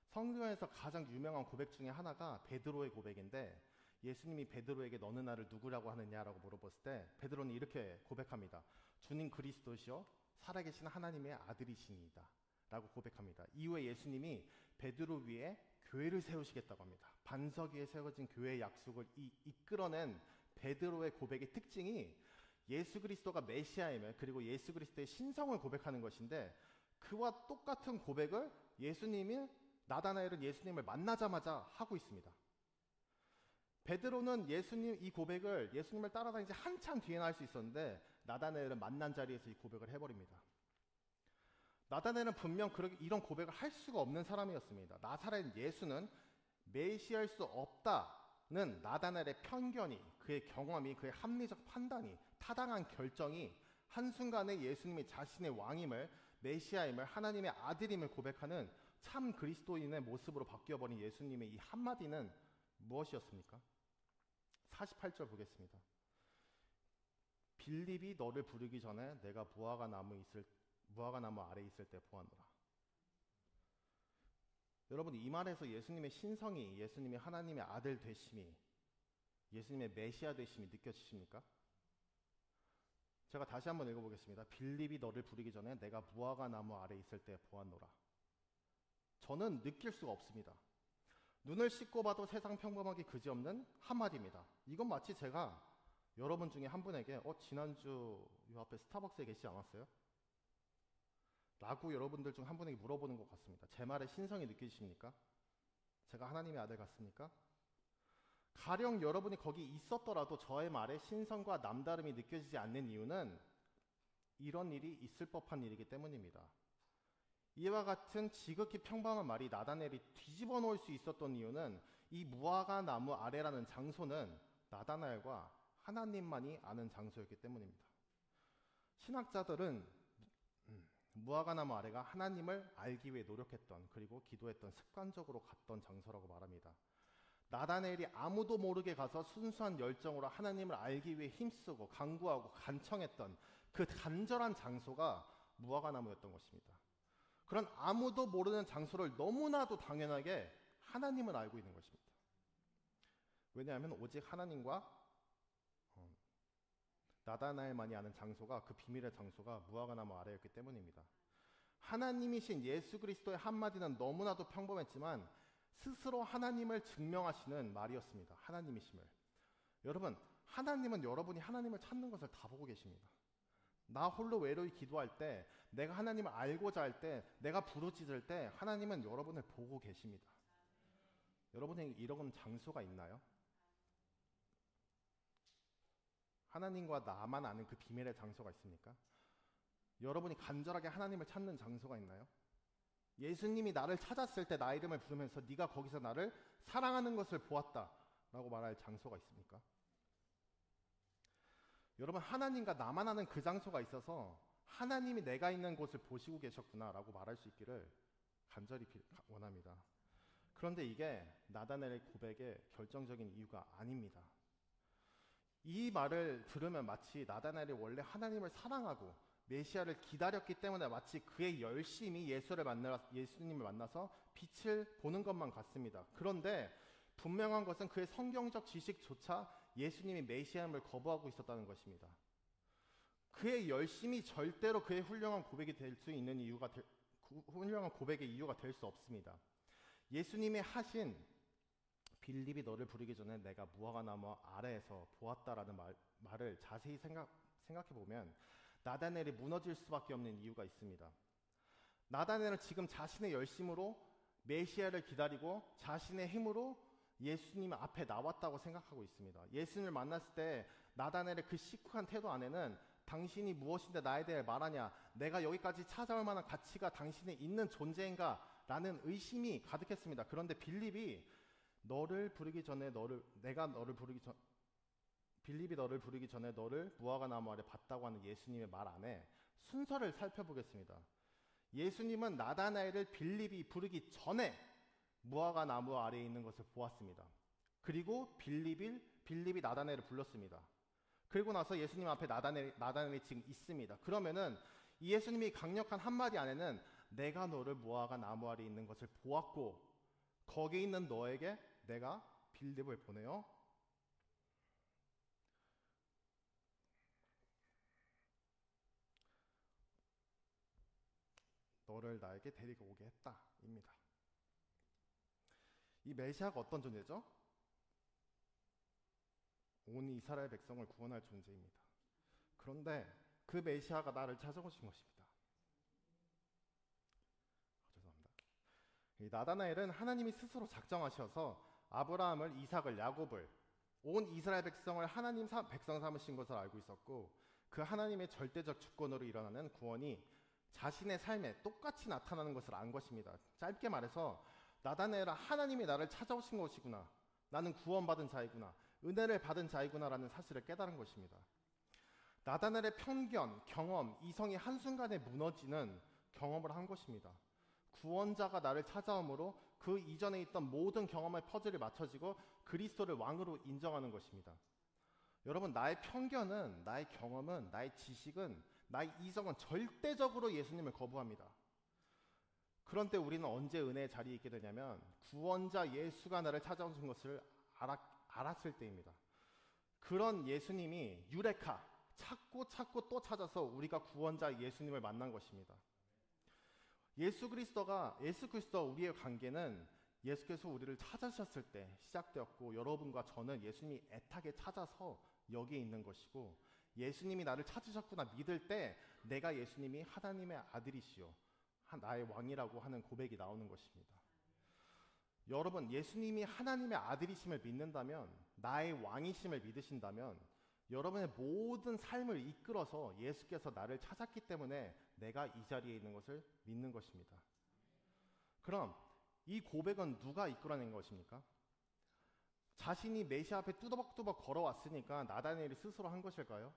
성경에서 가장 유명한 고백 중에 하나가 베드로의 고백인데, 예수님이 베드로에게 너는 나를 누구라고 하느냐라고 물어봤을 때 베드로는 이렇게 고백합니다. 주님 그리스도시요 살아계신 하나님의 아들이시니이다 라고 고백합니다. 이후에 예수님이 베드로 위에 교회를 세우시겠다고 합니다. 반석 위에 세워진 교회의 약속을 이끌어낸 베드로의 고백의 특징이 예수 그리스도가 메시아임을, 그리고 예수 그리스도의 신성을 고백하는 것인데, 그와 똑같은 고백을 나다나엘은 예수님을 만나자마자 하고 있습니다. 베드로는 이 고백을 예수님을 따라다닌 지 한참 뒤에나 할 수 있었는데 나다나엘은 만난 자리에서 이 고백을 해버립니다. 나다나엘은 분명 이런 고백을 할 수가 없는 사람이었습니다. 나사렛 예수는 메시아일 수 없다는 나다나엘의 편견이, 그의 경험이, 그의 합리적 판단이, 타당한 결정이 한순간에 예수님이 자신의 왕임을, 메시아임을, 하나님의 아들임을 고백하는 참 그리스도인의 모습으로 바뀌어버린 예수님의 이 한마디는 무엇이었습니까? 48절 보겠습니다. 빌립이 너를 부르기 전에 내가 무화과 나무 아래 있을 때 보았노라. 여러분, 이 말에서 예수님의 신성이, 예수님이 하나님의 아들 되심이, 예수님의 메시아 되심이 느껴지십니까? 제가 다시 한번 읽어보겠습니다. 빌립이 너를 부르기 전에 내가 무화과 나무 아래 있을 때 보았노라. 저는 느낄 수가 없습니다. 눈을 씻고 봐도 세상 평범하기 그지없는 한마디입니다. 이건 마치 제가 여러분 중에 한 분에게 지난주 요 앞에 스타벅스에 계시지 않았어요? 라고 여러분들 중 한 분에게 물어보는 것 같습니다. 제 말에 신성이 느껴지십니까? 제가 하나님의 아들 같습니까? 가령 여러분이 거기 있었더라도 저의 말에 신성과 남다름이 느껴지지 않는 이유는 이런 일이 있을 법한 일이기 때문입니다. 이와 같은 지극히 평범한 말이 나다나엘이 뒤집어 놓을 수 있었던 이유는 이 무화과 나무 아래라는 장소는 나다나엘과 하나님만이 아는 장소였기 때문입니다. 신학자들은 무화과 나무 아래가 하나님을 알기 위해 노력했던, 그리고 기도했던, 습관적으로 갔던 장소라고 말합니다. 나다나엘이 아무도 모르게 가서 순수한 열정으로 하나님을 알기 위해 힘쓰고 간구하고 간청했던 그 간절한 장소가 무화과 나무였던 것입니다. 그런 아무도 모르는 장소를 너무나도 당연하게 하나님은 알고 있는 것입니다. 왜냐하면 오직 하나님과 나다나엘만이 아는 장소가, 그 비밀의 장소가 무화과 나무 아래였기 때문입니다. 하나님이신 예수 그리스도의 한마디는 너무나도 평범했지만 스스로 하나님을 증명하시는 말이었습니다. 하나님이심을. 여러분, 하나님은 여러분이 하나님을 찾는 것을 다 보고 계십니다. 나 홀로 외로이 기도할 때, 내가 하나님을 알고자 할 때, 내가 부르짖을 때 하나님은 여러분을 보고 계십니다. 여러분에게 이런 장소가 있나요? 하나님과 나만 아는 그 비밀의 장소가 있습니까? 여러분이 간절하게 하나님을 찾는 장소가 있나요? 예수님이 나를 찾았을 때 나 이름을 부르면서 네가 거기서 나를 사랑하는 것을 보았다 라고 말할 장소가 있습니까? 여러분, 하나님과 나만 아는 그 장소가 있어서 하나님이 내가 있는 곳을 보시고 계셨구나 라고 말할 수 있기를 간절히 원합니다. 그런데 이게 나다나엘의 고백의 결정적인 이유가 아닙니다. 이 말을 들으면 마치 나다나엘이 원래 하나님을 사랑하고 메시아를 기다렸기 때문에 마치 그의 열심이 예수님을 만나서 빛을 보는 것만 같습니다. 그런데 분명한 것은 그의 성경적 지식조차 예수님이 메시아임을 거부하고 있었다는 것입니다. 그의 열심이 절대로 그의 훌륭한 고백이 될 수 있는 훌륭한 고백의 이유가 될 수 없습니다. 예수님이 하신 빌립이 너를 부르기 전에 내가 무화과 나무 아래에서 보았다라는 말을 자세히 생각해 보면 나다나엘이 무너질 수밖에 없는 이유가 있습니다. 나다나엘은 지금 자신의 열심으로 메시아를 기다리고 자신의 힘으로 예수님 앞에 나왔다고 생각하고 있습니다. 예수님을 만났을 때 나다나엘의 그 시크한 태도 안에는 당신이 무엇인데 나에 대해 말하냐, 내가 여기까지 찾아올 만한 가치가 당신에 있는 존재인가 라는 의심이 가득했습니다. 그런데 빌립이 너를 부르기 전에 빌립이 너를 부르기 전에 너를 무화과 나무 아래 봤다고 하는 예수님의 말 안에 순서를 살펴보겠습니다. 예수님은 나다나엘을 빌립이 부르기 전에 무화과 나무 아래에 있는 것을 보았습니다. 그리고 빌립이 나다나엘을 불렀습니다. 그리고 나서 예수님 앞에 나다나엘이 지금 있습니다. 그러면은 이 예수님이 강력한 한마디 안에는 내가 너를 무화과 나무 아래에 있는 것을 보았고 거기에 있는 너에게 내가 빌립을 보내어 너를 나에게 데리고 오게 했다입니다. 이 메시아가 어떤 존재죠? 온 이스라엘 백성을 구원할 존재입니다. 그런데 그 메시아가 나를 찾아오신 것입니다. 죄송합니다. 이 나다나엘은 하나님이 스스로 작정하셔서 아브라함을, 이삭을, 야곱을, 온 이스라엘 백성을 하나님 백성 삼으신 것을 알고 있었고, 그 하나님의 절대적 주권으로 일어나는 구원이 자신의 삶에 똑같이 나타나는 것을 안 것입니다. 짧게 말해서 나다나엘은 하나님이 나를 찾아오신 것이구나, 나는 구원받은 자이구나, 은혜를 받은 자이구나라는 사실을 깨달은 것입니다. 나다나엘의 편견, 경험, 이성이 한순간에 무너지는 경험을 한 것입니다. 구원자가 나를 찾아오므로 그 이전에 있던 모든 경험의 퍼즐이 맞춰지고 그리스도를 왕으로 인정하는 것입니다. 여러분, 나의 편견은, 나의 경험은, 나의 지식은, 나의 이성은 절대적으로 예수님을 거부합니다. 그런데 우리는 언제 은혜의 자리에 있게 되냐면 구원자 예수가 나를 찾아오신 것을 알았을 때입니다. 그런 예수님이 유레카, 찾고 또 찾아서 우리가 구원자 예수님을 만난 것입니다. 예수 그리스도와 우리의 관계는 예수께서 우리를 찾으셨을 때 시작되었고, 여러분과 저는 예수님이 애타게 찾아서 여기에 있는 것이고, 예수님이 나를 찾으셨구나 믿을 때 내가 예수님이 하나님의 아들이시요 나의 왕이라고 하는 고백이 나오는 것입니다. 여러분, 예수님이 하나님의 아들이심을 믿는다면, 나의 왕이심을 믿으신다면 여러분의 모든 삶을 이끌어서 예수께서 나를 찾았기 때문에 내가 이 자리에 있는 것을 믿는 것입니다. 그럼 이 고백은 누가 이끌어낸 것입니까? 자신이 메시아 앞에 뚜벅뚜벅 걸어왔으니까 나다나엘이 스스로 한 것일까요?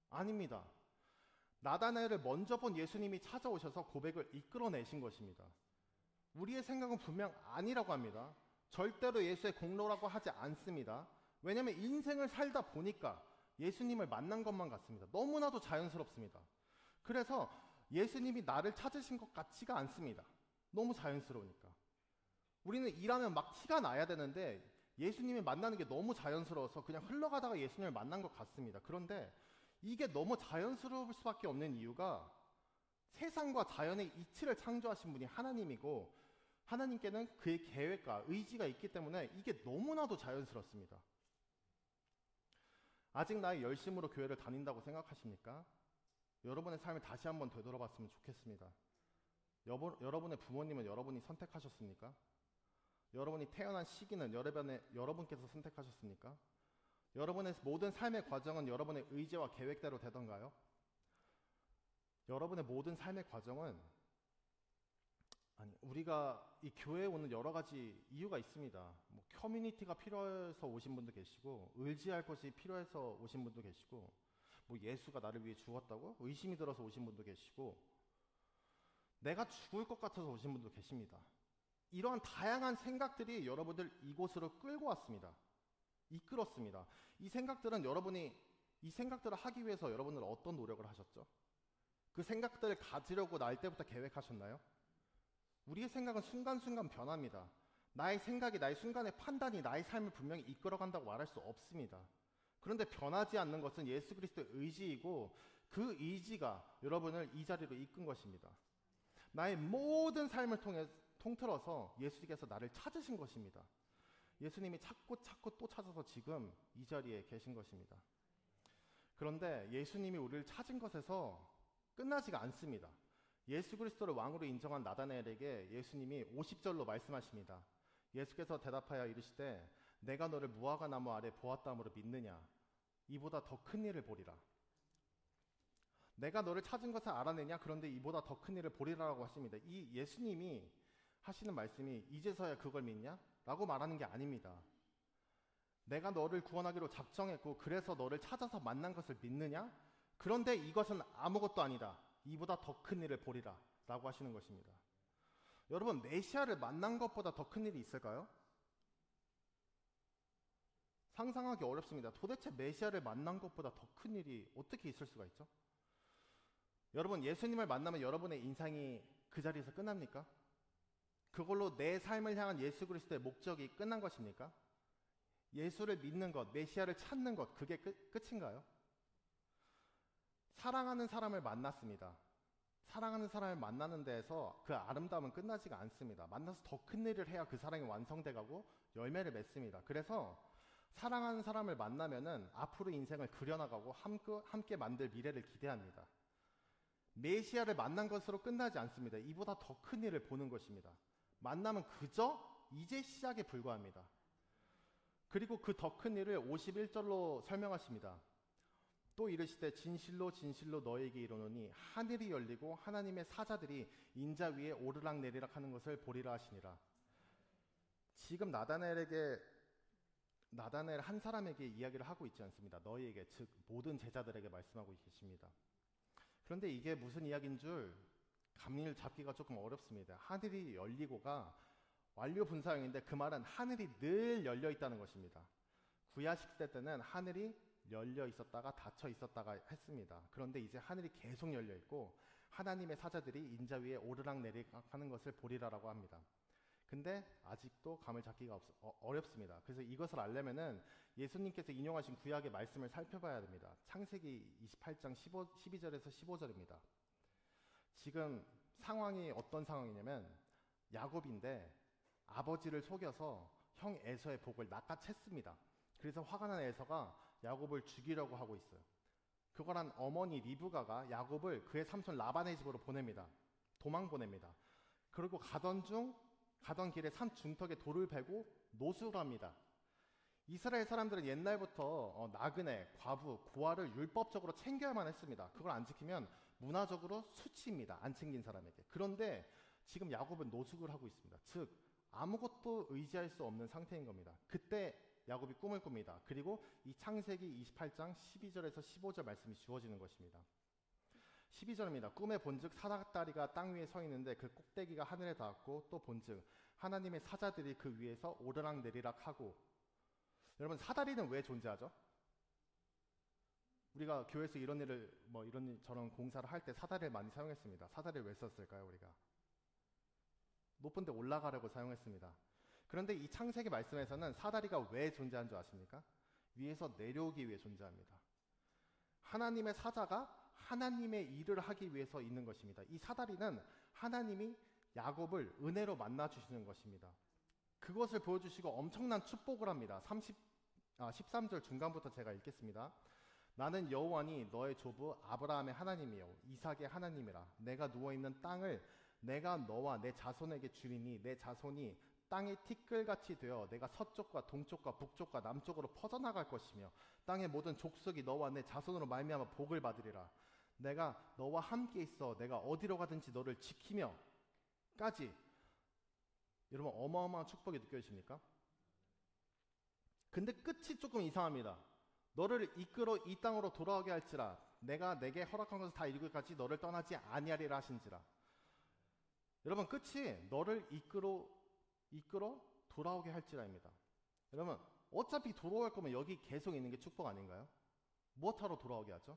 아닙니다. 나다나엘을 먼저 본 예수님이 찾아오셔서 고백을 이끌어내신 것입니다. 우리의 생각은 분명 아니라고 합니다. 절대로 예수의 공로라고 하지 않습니다. 왜냐하면 인생을 살다 보니까 예수님을 만난 것만 같습니다. 너무나도 자연스럽습니다. 그래서 예수님이 나를 찾으신 것 같지가 않습니다. 너무 자연스러우니까. 우리는 일하면 막 티가 나야 되는데 예수님을 만나는 게 너무 자연스러워서 그냥 흘러가다가 예수님을 만난 것 같습니다. 그런데 이게 너무 자연스러울 수밖에 없는 이유가 세상과 자연의 이치를 창조하신 분이 하나님이고, 하나님께는 그의 계획과 의지가 있기 때문에 이게 너무나도 자연스럽습니다. 아직 나의 열심으로 교회를 다닌다고 생각하십니까? 여러분의 삶을 다시 한번 되돌아봤으면 좋겠습니다. 여러분의 부모님은 여러분이 선택하셨습니까? 여러분이 태어난 시기는 여러분께서 선택하셨습니까? 여러분의 모든 삶의 과정은 여러분의 의지와 계획대로 되던가요? 여러분의 모든 삶의 과정은, 우리가 이 교회에 오는 여러 가지 이유가 있습니다. 커뮤니티가 필요해서 오신 분도 계시고, 의지할 것이 필요해서 오신 분도 계시고, 예수가 나를 위해 죽었다고 의심이 들어서 오신 분도 계시고, 내가 죽을 것 같아서 오신 분도 계십니다. 이러한 다양한 생각들이 여러분들 이곳으로 끌고 왔습니다. 이끌었습니다. 이 생각들을 하기 위해서 여러분들 어떤 노력을 하셨죠? 그 생각들을 가지려고 날 때부터 계획하셨나요? 우리의 생각은 순간순간 변합니다. 나의 생각이, 나의 순간의 판단이 나의 삶을 분명히 이끌어간다고 말할 수 없습니다. 그런데 변하지 않는 것은 예수 그리스도의 의지이고, 그 의지가 여러분을 이 자리로 이끈 것입니다. 나의 모든 삶을 통틀어서 예수님께서 나를 찾으신 것입니다. 예수님이 찾고 또 찾아서 지금 이 자리에 계신 것입니다. 그런데 예수님이 우리를 찾은 것에서 끝나지가 않습니다. 예수 그리스도를 왕으로 인정한 나다나엘에게 예수님이 50절로 말씀하십니다. 예수께서 대답하여 이르시되 내가 너를 무화과 나무 아래 보았다함으로 믿느냐? 이보다 더 큰 일을 보리라. 내가 너를 찾은 것을 알아내냐? 그런데 이보다 더 큰 일을 보리라라고 하십니다. 이 예수님이 하시는 말씀이 이제서야 그걸 믿냐? 라고 말하는 게 아닙니다. 내가 너를 구원하기로 작정했고 그래서 너를 찾아서 만난 것을 믿느냐? 그런데 이것은 아무것도 아니다. 이보다 더 큰 일을 보리라 라고 하시는 것입니다. 여러분, 메시아를 만난 것보다 더 큰 일이 있을까요? 상상하기 어렵습니다. 도대체 메시아를 만난 것보다 더 큰 일이 어떻게 있을 수가 있죠? 여러분, 예수님을 만나면 여러분의 인생이 그 자리에서 끝납니까? 그걸로 내 삶을 향한 예수 그리스도의 목적이 끝난 것입니까? 예수를 믿는 것, 메시아를 찾는 것, 그게 끝인가요? 사랑하는 사람을 만났습니다. 사랑하는 사람을 만나는 데에서 그 아름다움은 끝나지가 않습니다. 만나서 더 큰 일을 해야 그 사랑이 완성돼 가고 열매를 맺습니다. 그래서 사랑하는 사람을 만나면은 앞으로 인생을 그려나가고 함께 만들 미래를 기대합니다. 메시아를 만난 것으로 끝나지 않습니다. 이보다 더 큰 일을 보는 것입니다. 만남은 그저 이제 시작에 불과합니다. 그리고 그 더 큰 일을 51절로 설명하십니다. 또 이르시되 진실로 진실로 너에게 이르노니 하늘이 열리고 하나님의 사자들이 인자 위에 오르락내리락 하는 것을 보리라 하시니라. 지금 나다나엘 한 사람에게 이야기를 하고 있지 않습니다. 너희에게, 즉 모든 제자들에게 말씀하고 계십니다. 그런데 이게 무슨 이야기인 줄 감을 잡기가 조금 어렵습니다. 하늘이 열리고가 완료 분사형인데 그 말은 하늘이 늘 열려 있다는 것입니다. 구약시대 때는 하늘이 열려 있었다가 닫혀 있었다가 했습니다. 그런데 이제 하늘이 계속 열려 있고 하나님의 사자들이 인자 위에 오르락내리락 하는 것을 보리라라고 합니다. 근데 아직도 감을 잡기가 어렵습니다. 그래서 이것을 알려면은 예수님께서 인용하신 구약의 말씀을 살펴봐야 됩니다. 창세기 28장 12절에서 15절입니다. 지금 상황이 어떤 상황이냐면 야곱인데 아버지를 속여서 형 에서의 복을 낚아챘습니다. 그래서 화가 난 에서가 야곱을 죽이려고 하고 있어요. 그거란 어머니 리브가가 야곱을 그의 삼촌 라반의 집으로 보냅니다. 도망 보냅니다. 그리고 가던 길에 산 중턱에 돌을 베고 노수를 합니다. 이스라엘 사람들은 옛날부터 나그네, 과부, 고아를 율법적으로 챙겨야만 했습니다. 그걸 안 지키면 문화적으로 수치입니다. 안 챙긴 사람에게. 그런데 지금 야곱은 노숙을 하고 있습니다. 즉 아무것도 의지할 수 없는 상태인 겁니다. 그때 야곱이 꿈을 꿉니다. 그리고 이 창세기 28장 12절에서 15절 말씀이 주어지는 것입니다. 12절입니다. 꿈에 본즉 사닥다리가 땅 위에 서 있는데 그 꼭대기가 하늘에 닿았고 또 본즉 하나님의 사자들이 그 위에서 오르락내리락 하고. 여러분, 사다리는 왜 존재하죠? 우리가 교회에서 이런 저런 공사를 할 때 사다리를 많이 사용했습니다. 사다리를 왜 썼을까요? 우리가 높은 데 올라가려고 사용했습니다. 그런데 이 창세기 말씀에서는 사다리가 왜 존재한 줄 아십니까? 위에서 내려오기 위해 존재합니다. 하나님의 사자가 하나님의 일을 하기 위해서 있는 것입니다. 이 사다리는 하나님이 야곱을 은혜로 만나 주시는 것입니다. 그것을 보여주시고 엄청난 축복을 합니다. 13절 중간부터 제가 읽겠습니다. 나는 여호와니 너의 조부 아브라함의 하나님이요 이삭의 하나님이라. 내가 누워있는 땅을 내가 너와 내 자손에게 주리니 내 자손이 땅의 티끌같이 되어 내가 서쪽과 동쪽과 북쪽과 남쪽으로 퍼져나갈 것이며 땅의 모든 족속이 너와 내 자손으로 말미암아 복을 받으리라. 내가 너와 함께 있어 내가 어디로 가든지 너를 지키며 까지. 여러분, 어마어마한 축복이 느껴지십니까? 근데 끝이 조금 이상합니다. 너를 이끌어 이 땅으로 돌아오게 할지라. 내가 내게 허락한 것을 다 이루기까지 너를 떠나지 아니하리라 하신지라. 여러분, 끝이 너를 이끌어 돌아오게 할지라입니다. 여러분, 어차피 돌아올 거면 여기 계속 있는 게 축복 아닌가요? 무엇하러 돌아오게 하죠?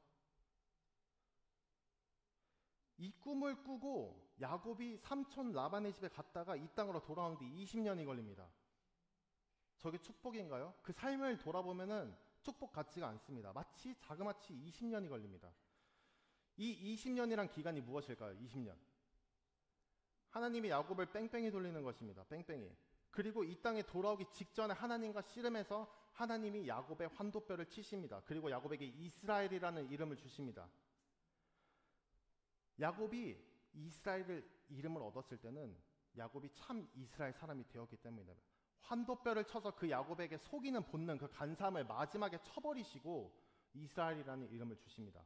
이 꿈을 꾸고 야곱이 삼촌 라반의 집에 갔다가 이 땅으로 돌아오는데 20년이 걸립니다. 저게 축복인가요? 그 삶을 돌아보면은 축복 같지가 않습니다. 마치 자그마치 20년이 걸립니다. 이 20년이란 기간이 무엇일까요? 20년. 하나님이 야곱을 뺑뺑이 돌리는 것입니다. 뺑뺑이. 그리고 이 땅에 돌아오기 직전에 하나님과 씨름해서 하나님이 야곱의 환도뼈를 치십니다. 그리고 야곱에게 이스라엘이라는 이름을 주십니다. 야곱이 이스라엘 이름을 얻었을 때는 야곱이 참 이스라엘 사람이 되었기 때문입니다. 환도뼈를 쳐서 그 야곱에게 속이는 본능, 그 간사함을 마지막에 쳐버리시고 이스라엘이라는 이름을 주십니다.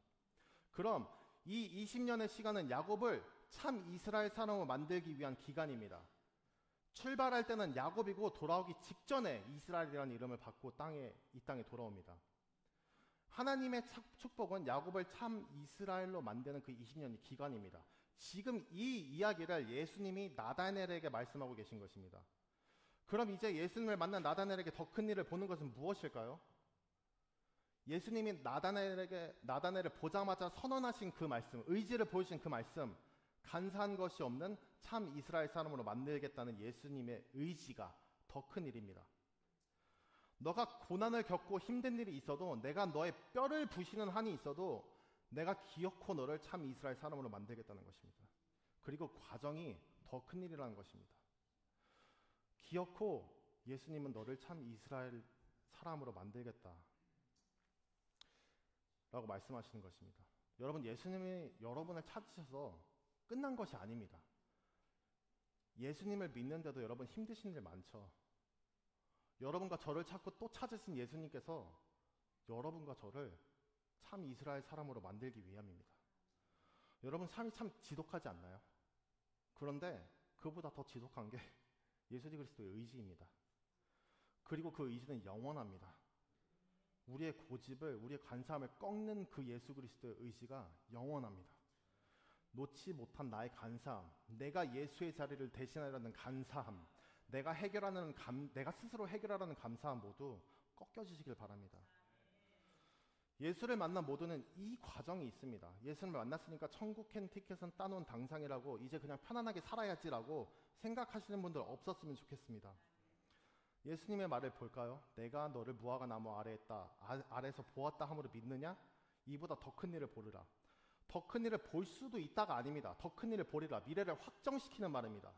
그럼 이 20년의 시간은 야곱을 참 이스라엘 사람으로 만들기 위한 기간입니다. 출발할 때는 야곱이고 돌아오기 직전에 이스라엘이라는 이름을 받고 이 땅에 돌아옵니다. 하나님의 축복은 야곱을 참 이스라엘로 만드는 그 20년의 기간입니다. 지금 이 이야기를 예수님이 나다나엘에게 말씀하고 계신 것입니다. 그럼 이제 예수님을 만난 나다나엘에게 더 큰 일을 보는 것은 무엇일까요? 예수님이 나다나엘을 보자마자 선언하신 그 말씀, 의지를 보여주신 그 말씀, 간사한 것이 없는 참 이스라엘 사람으로 만들겠다는 예수님의 의지가 더 큰 일입니다. 너가 고난을 겪고 힘든 일이 있어도, 내가 너의 뼈를 부시는 한이 있어도 내가 기어코 너를 참 이스라엘 사람으로 만들겠다는 것입니다. 그리고 과정이 더 큰 일이라는 것입니다. 기어코 예수님은 너를 참 이스라엘 사람으로 만들겠다 라고 말씀하시는 것입니다. 여러분, 예수님이 여러분을 찾으셔서 끝난 것이 아닙니다. 예수님을 믿는데도 여러분 힘드신 일 많죠. 여러분과 저를 찾고 또 찾으신 예수님께서 여러분과 저를 참 이스라엘 사람으로 만들기 위함입니다. 여러분 삶이 참 지독하지 않나요? 그런데 그보다 더 지독한 게 예수 그리스도의 의지입니다. 그리고 그 의지는 영원합니다. 우리의 고집을, 우리의 간사함을 꺾는 그 예수 그리스도의 의지가 영원합니다. 놓지 못한 나의 간사함, 내가 예수의 자리를 대신하려는 간사함, 내가 스스로 해결하려는 감사함 모두 꺾여지시길 바랍니다. 예수를 만난 모두는 이 과정이 있습니다. 예수를 만났으니까 천국행 티켓은 따놓은 당상이라고 이제 그냥 편안하게 살아야지라고 생각하시는 분들 없었으면 좋겠습니다. 예수님의 말을 볼까요? 내가 너를 무화과 나무 아래에서 보았다 함으로 믿느냐? 이보다 더 큰 일을 보리라. 더 큰 일을 볼 수도 있다가 아닙니다. 더 큰 일을 보리라. 미래를 확정시키는 말입니다.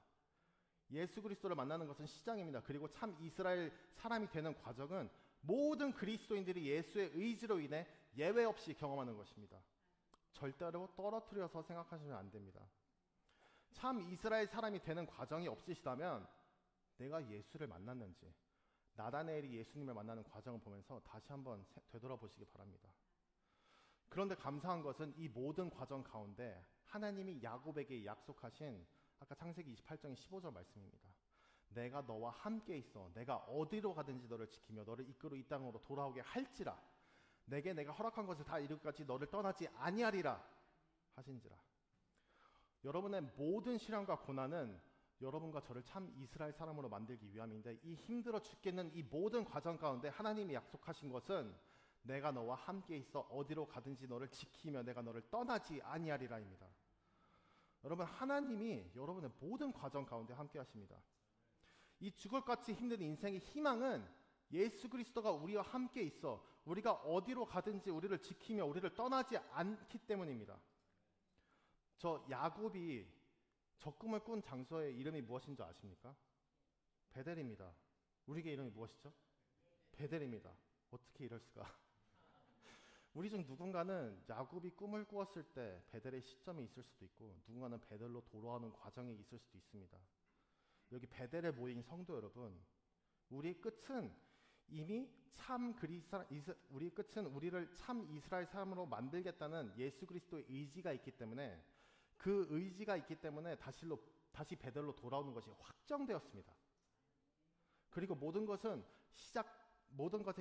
예수 그리스도를 만나는 것은 시작입니다. 그리고 참 이스라엘 사람이 되는 과정은 모든 그리스도인들이 예수의 의지로 인해 예외 없이 경험하는 것입니다. 절대로 떨어뜨려서 생각하시면 안 됩니다. 참 이스라엘 사람이 되는 과정이 없으시다면 내가 예수를 만났는지, 나다나엘이 예수님을 만나는 과정을 보면서 다시 한번 되돌아보시기 바랍니다. 그런데 감사한 것은 이 모든 과정 가운데 하나님이 야곱에게 약속하신 아까 창세기 28장 15절 말씀입니다. 내가 너와 함께 있어 내가 어디로 가든지 너를 지키며 너를 이끌어 이 땅으로 돌아오게 할지라 내가 허락한 것을 다 이루기까지 너를 떠나지 아니하리라 하신지라. 여러분의 모든 시련과 고난은 여러분과 저를 참 이스라엘 사람으로 만들기 위함인데, 이 힘들어 죽겠는 이 모든 과정 가운데 하나님이 약속하신 것은 내가 너와 함께 있어 어디로 가든지 너를 지키며 내가 너를 떠나지 아니하리라입니다. 여러분, 하나님이 여러분의 모든 과정 가운데 함께 하십니다. 이 죽을 것 같이 힘든 인생의 희망은 예수 그리스도가 우리와 함께 있어 우리가 어디로 가든지 우리를 지키며 우리를 떠나지 않기 때문입니다. 저 야곱이 적금을 꾼 장소의 이름이 무엇인 줄 아십니까? 베델입니다. 우리의 이름이 무엇이죠? 베델입니다. 어떻게 이럴 수가? 우리 중 누군가는 야곱이 꿈을 꾸었을 때 베델의 시점이 있을 수도 있고, 누군가는 베델로 돌아오는 과정이 있을 수도 있습니다. 여기 베델에 모인 성도 여러분, 우리의 끝은 이미 우리의 끝은 우리를 참 이스라엘 사람으로 만들겠다는 예수 그리스도의 의지가 있기 때문에, 그 의지가 있기 때문에 다시 베델로 돌아오는 것이 확정되었습니다. 그리고 모든 것의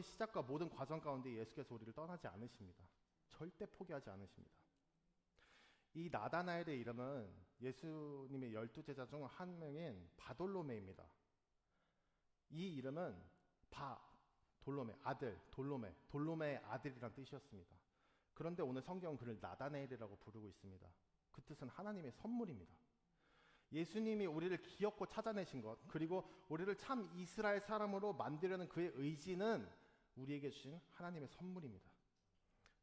시작과 모든 과정 가운데 예수께서 우리를 떠나지 않으십니다. 절대 포기하지 않으십니다. 이 나다나엘의 이름은 예수님의 12제자 중 한 명인 바돌로메입니다. 이 이름은 돌로메의 아들이란 뜻이었습니다. 그런데 오늘 성경은 그를 나다나엘이라고 부르고 있습니다. 그 뜻은 하나님의 선물입니다. 예수님이 우리를 기어코 찾아내신 것, 그리고 우리를 참 이스라엘 사람으로 만들려는 그의 의지는 우리에게 주신 하나님의 선물입니다.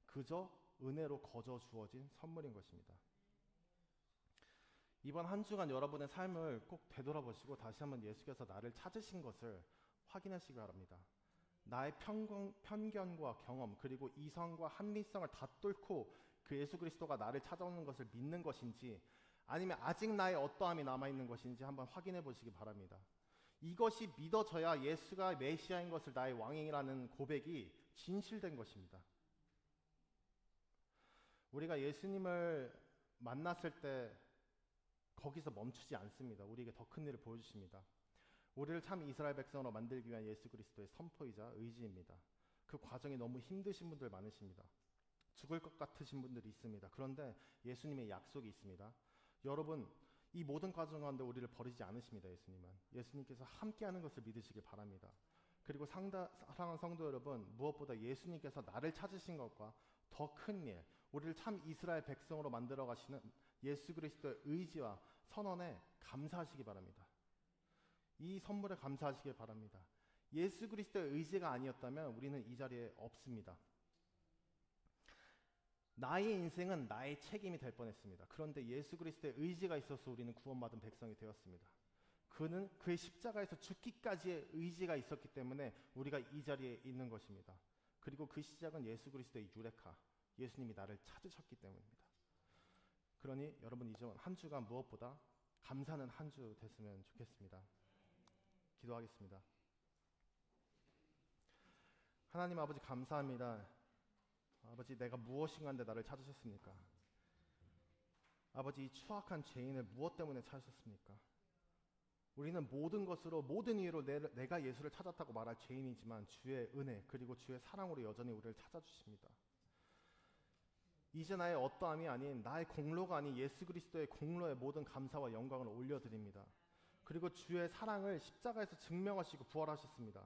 그저 은혜로 거저 주어진 선물인 것입니다. 이번 한 주간 여러분의 삶을 꼭 되돌아보시고 다시 한번 예수께서 나를 찾으신 것을 확인하시기 바랍니다. 나의 편견과 경험, 그리고 이성과 합리성을 다 뚫고 그 예수 그리스도가 나를 찾아오는 것을 믿는 것인지, 아니면 아직 나의 어떠함이 남아있는 것인지 한번 확인해 보시기 바랍니다. 이것이 믿어져야 예수가 메시아인 것을 나의 왕이라는 고백이 진실된 것입니다. 우리가 예수님을 만났을 때 거기서 멈추지 않습니다. 우리에게 더 큰 일을 보여주십니다. 우리를 참 이스라엘 백성으로 만들기 위한 예수 그리스도의 선포이자 의지입니다. 그 과정이 너무 힘드신 분들 많으십니다. 죽을 것 같으신 분들이 있습니다. 그런데 예수님의 약속이 있습니다. 여러분, 이 모든 과정 가운데 우리를 버리지 않으십니다. 예수님께서 함께하는 것을 믿으시길 바랍니다. 그리고 사랑하는 성도 여러분, 무엇보다 예수님께서 나를 찾으신 것과 더 큰 일, 우리를 참 이스라엘 백성으로 만들어 가시는 예수 그리스도의 의지와 선언에 감사하시기 바랍니다. 이 선물에 감사하시길 바랍니다. 예수 그리스도의 의지가 아니었다면 우리는 이 자리에 없습니다. 나의 인생은 나의 책임이 될 뻔했습니다. 그런데 예수 그리스도의 의지가 있어서 우리는 구원받은 백성이 되었습니다. 그는 그의 십자가에서 죽기까지의 의지가 있었기 때문에 우리가 이 자리에 있는 것입니다. 그리고 그 시작은 예수 그리스도의 유레카, 예수님이 나를 찾으셨기 때문입니다. 그러니 여러분 이전 한 주간 무엇보다 감사하는 한 주 됐으면 좋겠습니다. 기도하겠습니다. 하나님 아버지 감사합니다. 아버지 내가 무엇인가인데 나를 찾으셨습니까? 아버지 이 추악한 죄인을 무엇 때문에 찾으셨습니까? 우리는 모든 것으로 모든 이유로 내가 예수를 찾았다고 말할 죄인이지만 주의 은혜 그리고 주의 사랑으로 여전히 우리를 찾아주십니다. 이제 나의 어떠함이 아닌 나의 공로가 아닌 예수 그리스도의 공로에 모든 감사와 영광을 올려드립니다. 그리고 주의 사랑을 십자가에서 증명하시고 부활하셨습니다.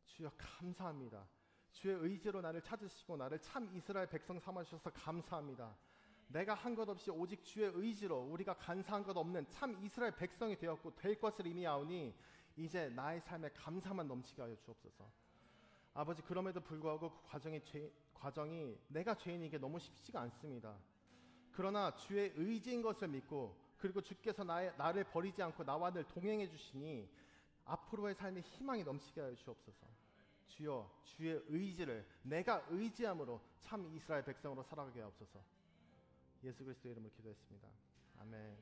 주여 감사합니다. 주의 의지로 나를 찾으시고 나를 참 이스라엘 백성 삼아주셔서 감사합니다. 내가 한 것 없이 오직 주의 의지로 우리가 간사한 것 없는 참 이스라엘 백성이 되었고 될 것을 이미 아오니 이제 나의 삶에 감사만 넘치게 하여 주옵소서. 아버지 그럼에도 불구하고 그 과정이 내가 죄인이기에 너무 쉽지가 않습니다. 그러나 주의 의지인 것을 믿고 그리고 주께서 나를 버리지 않고 나와 늘 동행해 주시니 앞으로의 삶에 희망이 넘치게 하여 주옵소서. 주여 주의 의지를 내가 의지함으로 참 이스라엘 백성으로 살아가게 하옵소서. 예수 그리스도의 이름으로 기도했습니다. 아멘.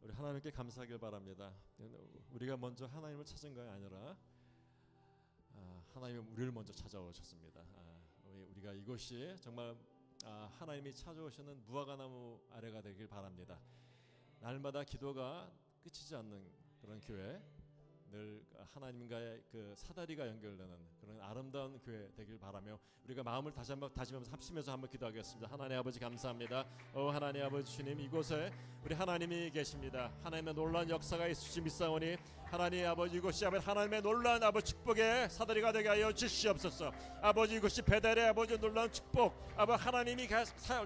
우리 하나님께 감사하길 바랍니다. 우리가 먼저 하나님을 찾은 것이 아니라 하나님이 우리를 먼저 찾아오셨습니다. 우리가 이곳이 정말 하나님이 찾아오시는 무화과나무 아래가 되길 바랍니다. 날마다 기도가 끝이지 않는 그런 교회, 늘 하나님과의 그 사다리가 연결되는 그런 아름다운 교회 되길 바라며 우리가 마음을 다시 한번 다짐하면서 합심해서 한번 기도하겠습니다. 하나님 아버지 감사합니다. 하나님 아버지 주님 이곳에 우리 하나님이 계십니다. 하나님의 놀라운 역사가 있으시 믿사오니 하나님 아버지 이곳이 하나님의 놀라운 아버지 축복의 사다리가 되게 하여 주시옵소서. 아버지 이곳이 베델의 아버지 놀라운 축복, 아버지 하나님이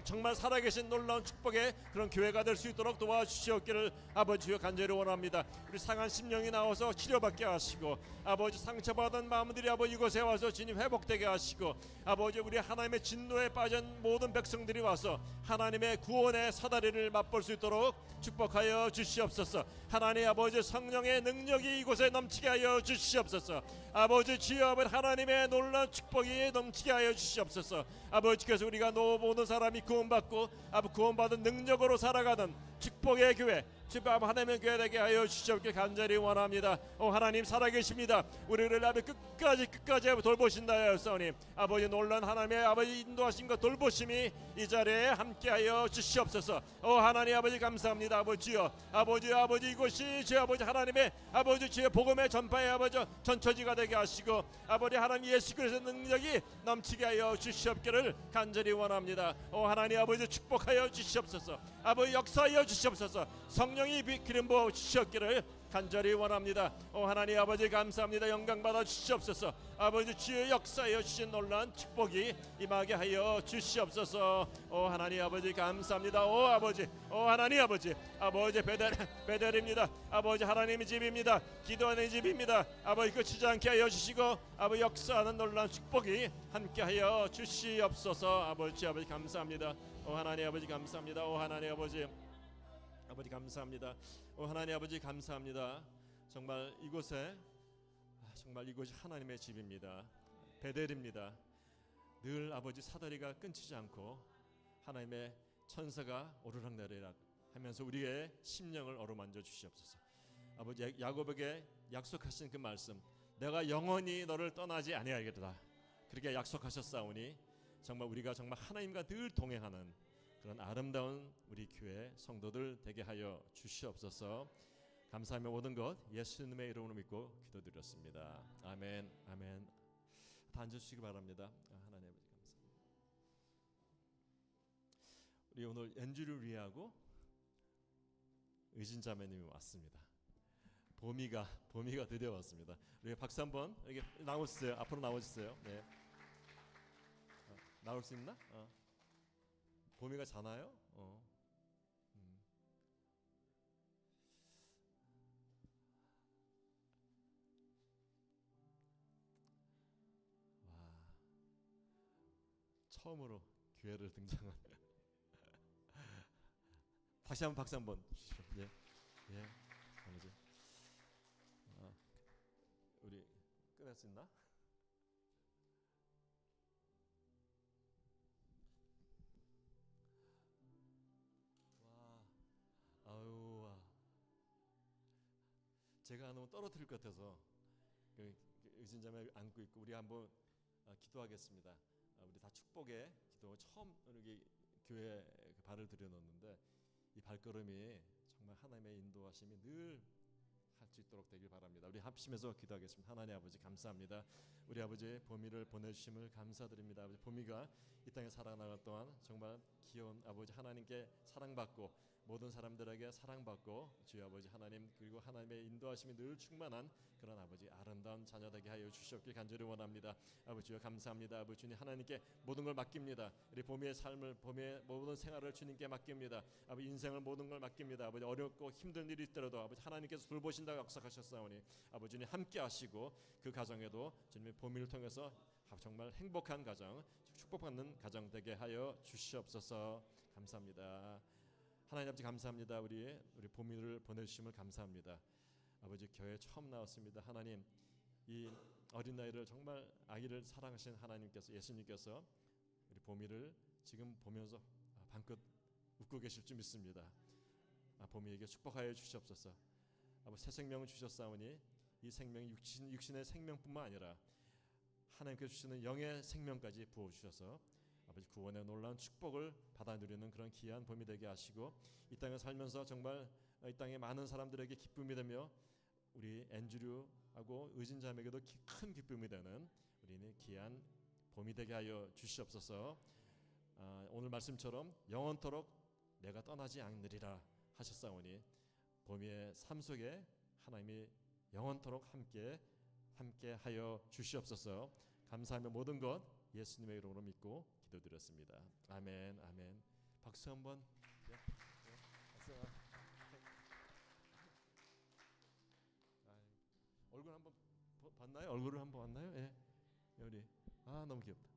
정말 살아계신 놀라운 축복의 그런 교회가 될 수 있도록 도와주시옵기를 아버지여 간절히 원합니다. 우리 상한 심령이 나와서 치료받게 하시고 아버지 상처받은 마음들이 아버지 이곳에 와서 주님 회복되게 하시고 아버지 우리 하나님의 진노에 빠진 모든 백성들이 와서 하나님의 구원의 사다리를 맛볼 수 있도록 축복하여 주시옵소서. 하나님 아버지 성령의 능력이 이곳에 넘치게 하여 주시옵소서. 아버지 주여 아버지 하나님의 놀라운 축복이 넘치게 하여 주시옵소서. 아버지께서 우리가 모든 사람이 구원받고 아버지 구원받은 능력으로 살아가는 축복의 교회 주님 하나님의 교회 되게 하여 주시옵길 간절히 원합니다. 하나님 살아계십니다. 우리를 아버지 끝까지 돌보신다 하였사오니 아버지 놀란 하나님의 아버지 인도하심과 돌보심이 이 자리에 함께하여 주시옵소서. 하나님 아버지 감사합니다. 아버지여 아버지 이곳이 주 아버지 하나님의 아버지 주의 복음의 전파의 아버지 전처지가 되게 하시고 아버지 하나님 예수 그리스도의 능력이 넘치게 하여 주시옵기를 간절히 원합니다. 하나님 아버지 축복하여 주시옵소서. 아버지 역사하여 주시옵소서. 성령이 기름 부어 주시옵기를 간절히 원합니다. 하나님 아버지 감사합니다. 영광 받아 주시옵소서. 아버지 주의 역사하여 주신 놀라운 축복이 임하게 하여 주시옵소서. 하나님 아버지 감사합니다. 아버지 하나님 아버지 베델입니다. 아버지 하나님의 집입니다. 기도하는 집입니다. 아버지 그치지 않게 하여 주시고 아버지 역사하는 놀라운 축복이 함께 하여 주시옵소서. 아버지 감사합니다. 하나님 아버지 감사합니다. 하나님 아버지 감사합니다. 하나님 아버지 감사합니다. 정말 이곳이 하나님의 집입니다. 베델입니다. 늘 아버지 사다리가 끊치지 않고 하나님의 천사가 오르락내리락 하면서 우리의 심령을 어루만져 주시옵소서. 아버지 야곱에게 약속하신 그 말씀, 내가 영원히 너를 떠나지 아니하겠다 그렇게 약속하셨사오니 정말 우리가 정말 하나님과 늘 동행하는 그런 아름다운 우리 교회 성도들 되게 하여 주시옵소서. 감사하며 모든 것 예수님의 이름으로 믿고 기도드렸습니다. 아멘. 다 앉아주시기 바랍니다. 하나님 아버지 감사합니다. 우리 오늘 엔주를 위하고 의진자매님이 왔습니다. 보미가 드디어 왔습니다. 우리 박수 한번 여기 나오시세요. 앞으로 나오시세요. 네. 나올 수 있나? 보미가 자나요? 처음으로 교회를 등장한 다시 한번 박수 한번 주십시오. 예, 예, 아버지. 우리 끝낼 수 있나? 와, 아유, 와. 제가 너무 떨어뜨릴 것 같아서 의진자매 안고 있고 우리 한번 기도하겠습니다. 우리 다 축복의 기도 처음 이렇게 교회 발을 들여놓는데 이 발걸음이 정말 하나님의 인도하심이 늘 할 수 있도록 되길 바랍니다. 우리 합심해서 기도하겠습니다. 하나님 아버지 감사합니다. 우리 아버지 보미를 보내주심을 감사드립니다. 아버지 보미가 이 땅에 살아나갈 동안 정말 귀여운 아버지 하나님께 사랑받고 모든 사람들에게 사랑받고 주여 아버지 하나님 그리고 하나님의 인도하심이 늘 충만한 그런 아버지 아름다운 자녀 되게 하여 주시옵길 간절히 원합니다. 아버지 주여 감사합니다. 아버지 주님 하나님께 모든 걸 맡깁니다. 우리 보미의 삶을 보미의 모든 생활을 주님께 맡깁니다. 아버지 인생을 모든 걸 맡깁니다. 아버지 어렵고 힘든 일이 있더라도 아버지 하나님께서 돌보신다고 약속하셨사오니 아버지 주님 함께 하시고 그 가정에도 주님의 보미를 통해서 정말 행복한 가정 축복받는 가정 되게 하여 주시옵소서. 감사합니다. 하나님 아버지 감사합니다. 우리 보미를 보내주심을 감사합니다. 아버지 교회 처음 나왔습니다. 하나님 이 어린 나이를 정말 아이를 사랑하신 하나님께서 예수님께서 우리 보미를 지금 보면서 방긋 웃고 계실 줄 믿습니다. 보미에게 축복하여 주시옵소서. 아버지 새 생명을 주셨사오니 이 생명이 육신의 생명뿐만 아니라 하나님께서 주시는 영의 생명까지 부어주셔서 아버지 구원의 놀라운 축복을 받아 누리는 그런 귀한 봄이 되게 하시고 이 땅에 살면서 정말 이 땅에 많은 사람들에게 기쁨이 되며 우리 앤드류하고 의진자매에게도 큰 기쁨이 되는 우리는 귀한 봄이 되게 하여 주시옵소서. 오늘 말씀처럼 영원토록 내가 떠나지 않으리라 하셨사오니 봄이의 삶 속에 하나님이 영원토록 함께 하여 주시옵소서. 감사하며 모든 것 예수님의 이름으로 믿고 기도드렸습니다. 아멘, 아멘. 박수 한번. 네, 네, 얼굴 한번 봤나요? 얼굴을 한번 봤나요? 예, 우리 너무 귀엽다.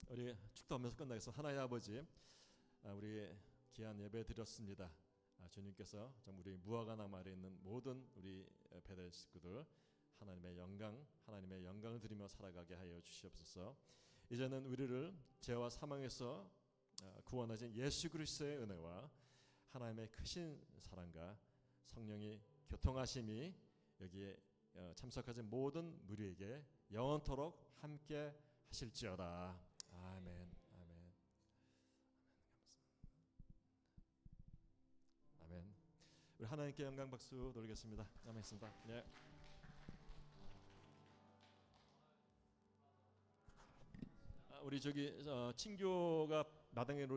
우리 축도하면서 끝나겠습니다. 하나님 아버지, 우리 귀한 예배 드렸습니다. 주님께서 정말 우리 무화과나무 아래 있는 모든 우리 배달 식구들 하나님의 영광을 드리며 살아가게 하여 주시옵소서. 이제는 우리를 죄와 사망에서 구원하신 예수 그리스도의 은혜와 하나님의 크신 사랑과 성령이 교통하심이 여기에 참석하신 모든 무리에게 영원토록 함께 하실지어다. 아멘. 아멘. 아멘. 우리 하나님께 영광 박수 돌리겠습니다. 아멘. 네. 우리 저기 친교가 마당에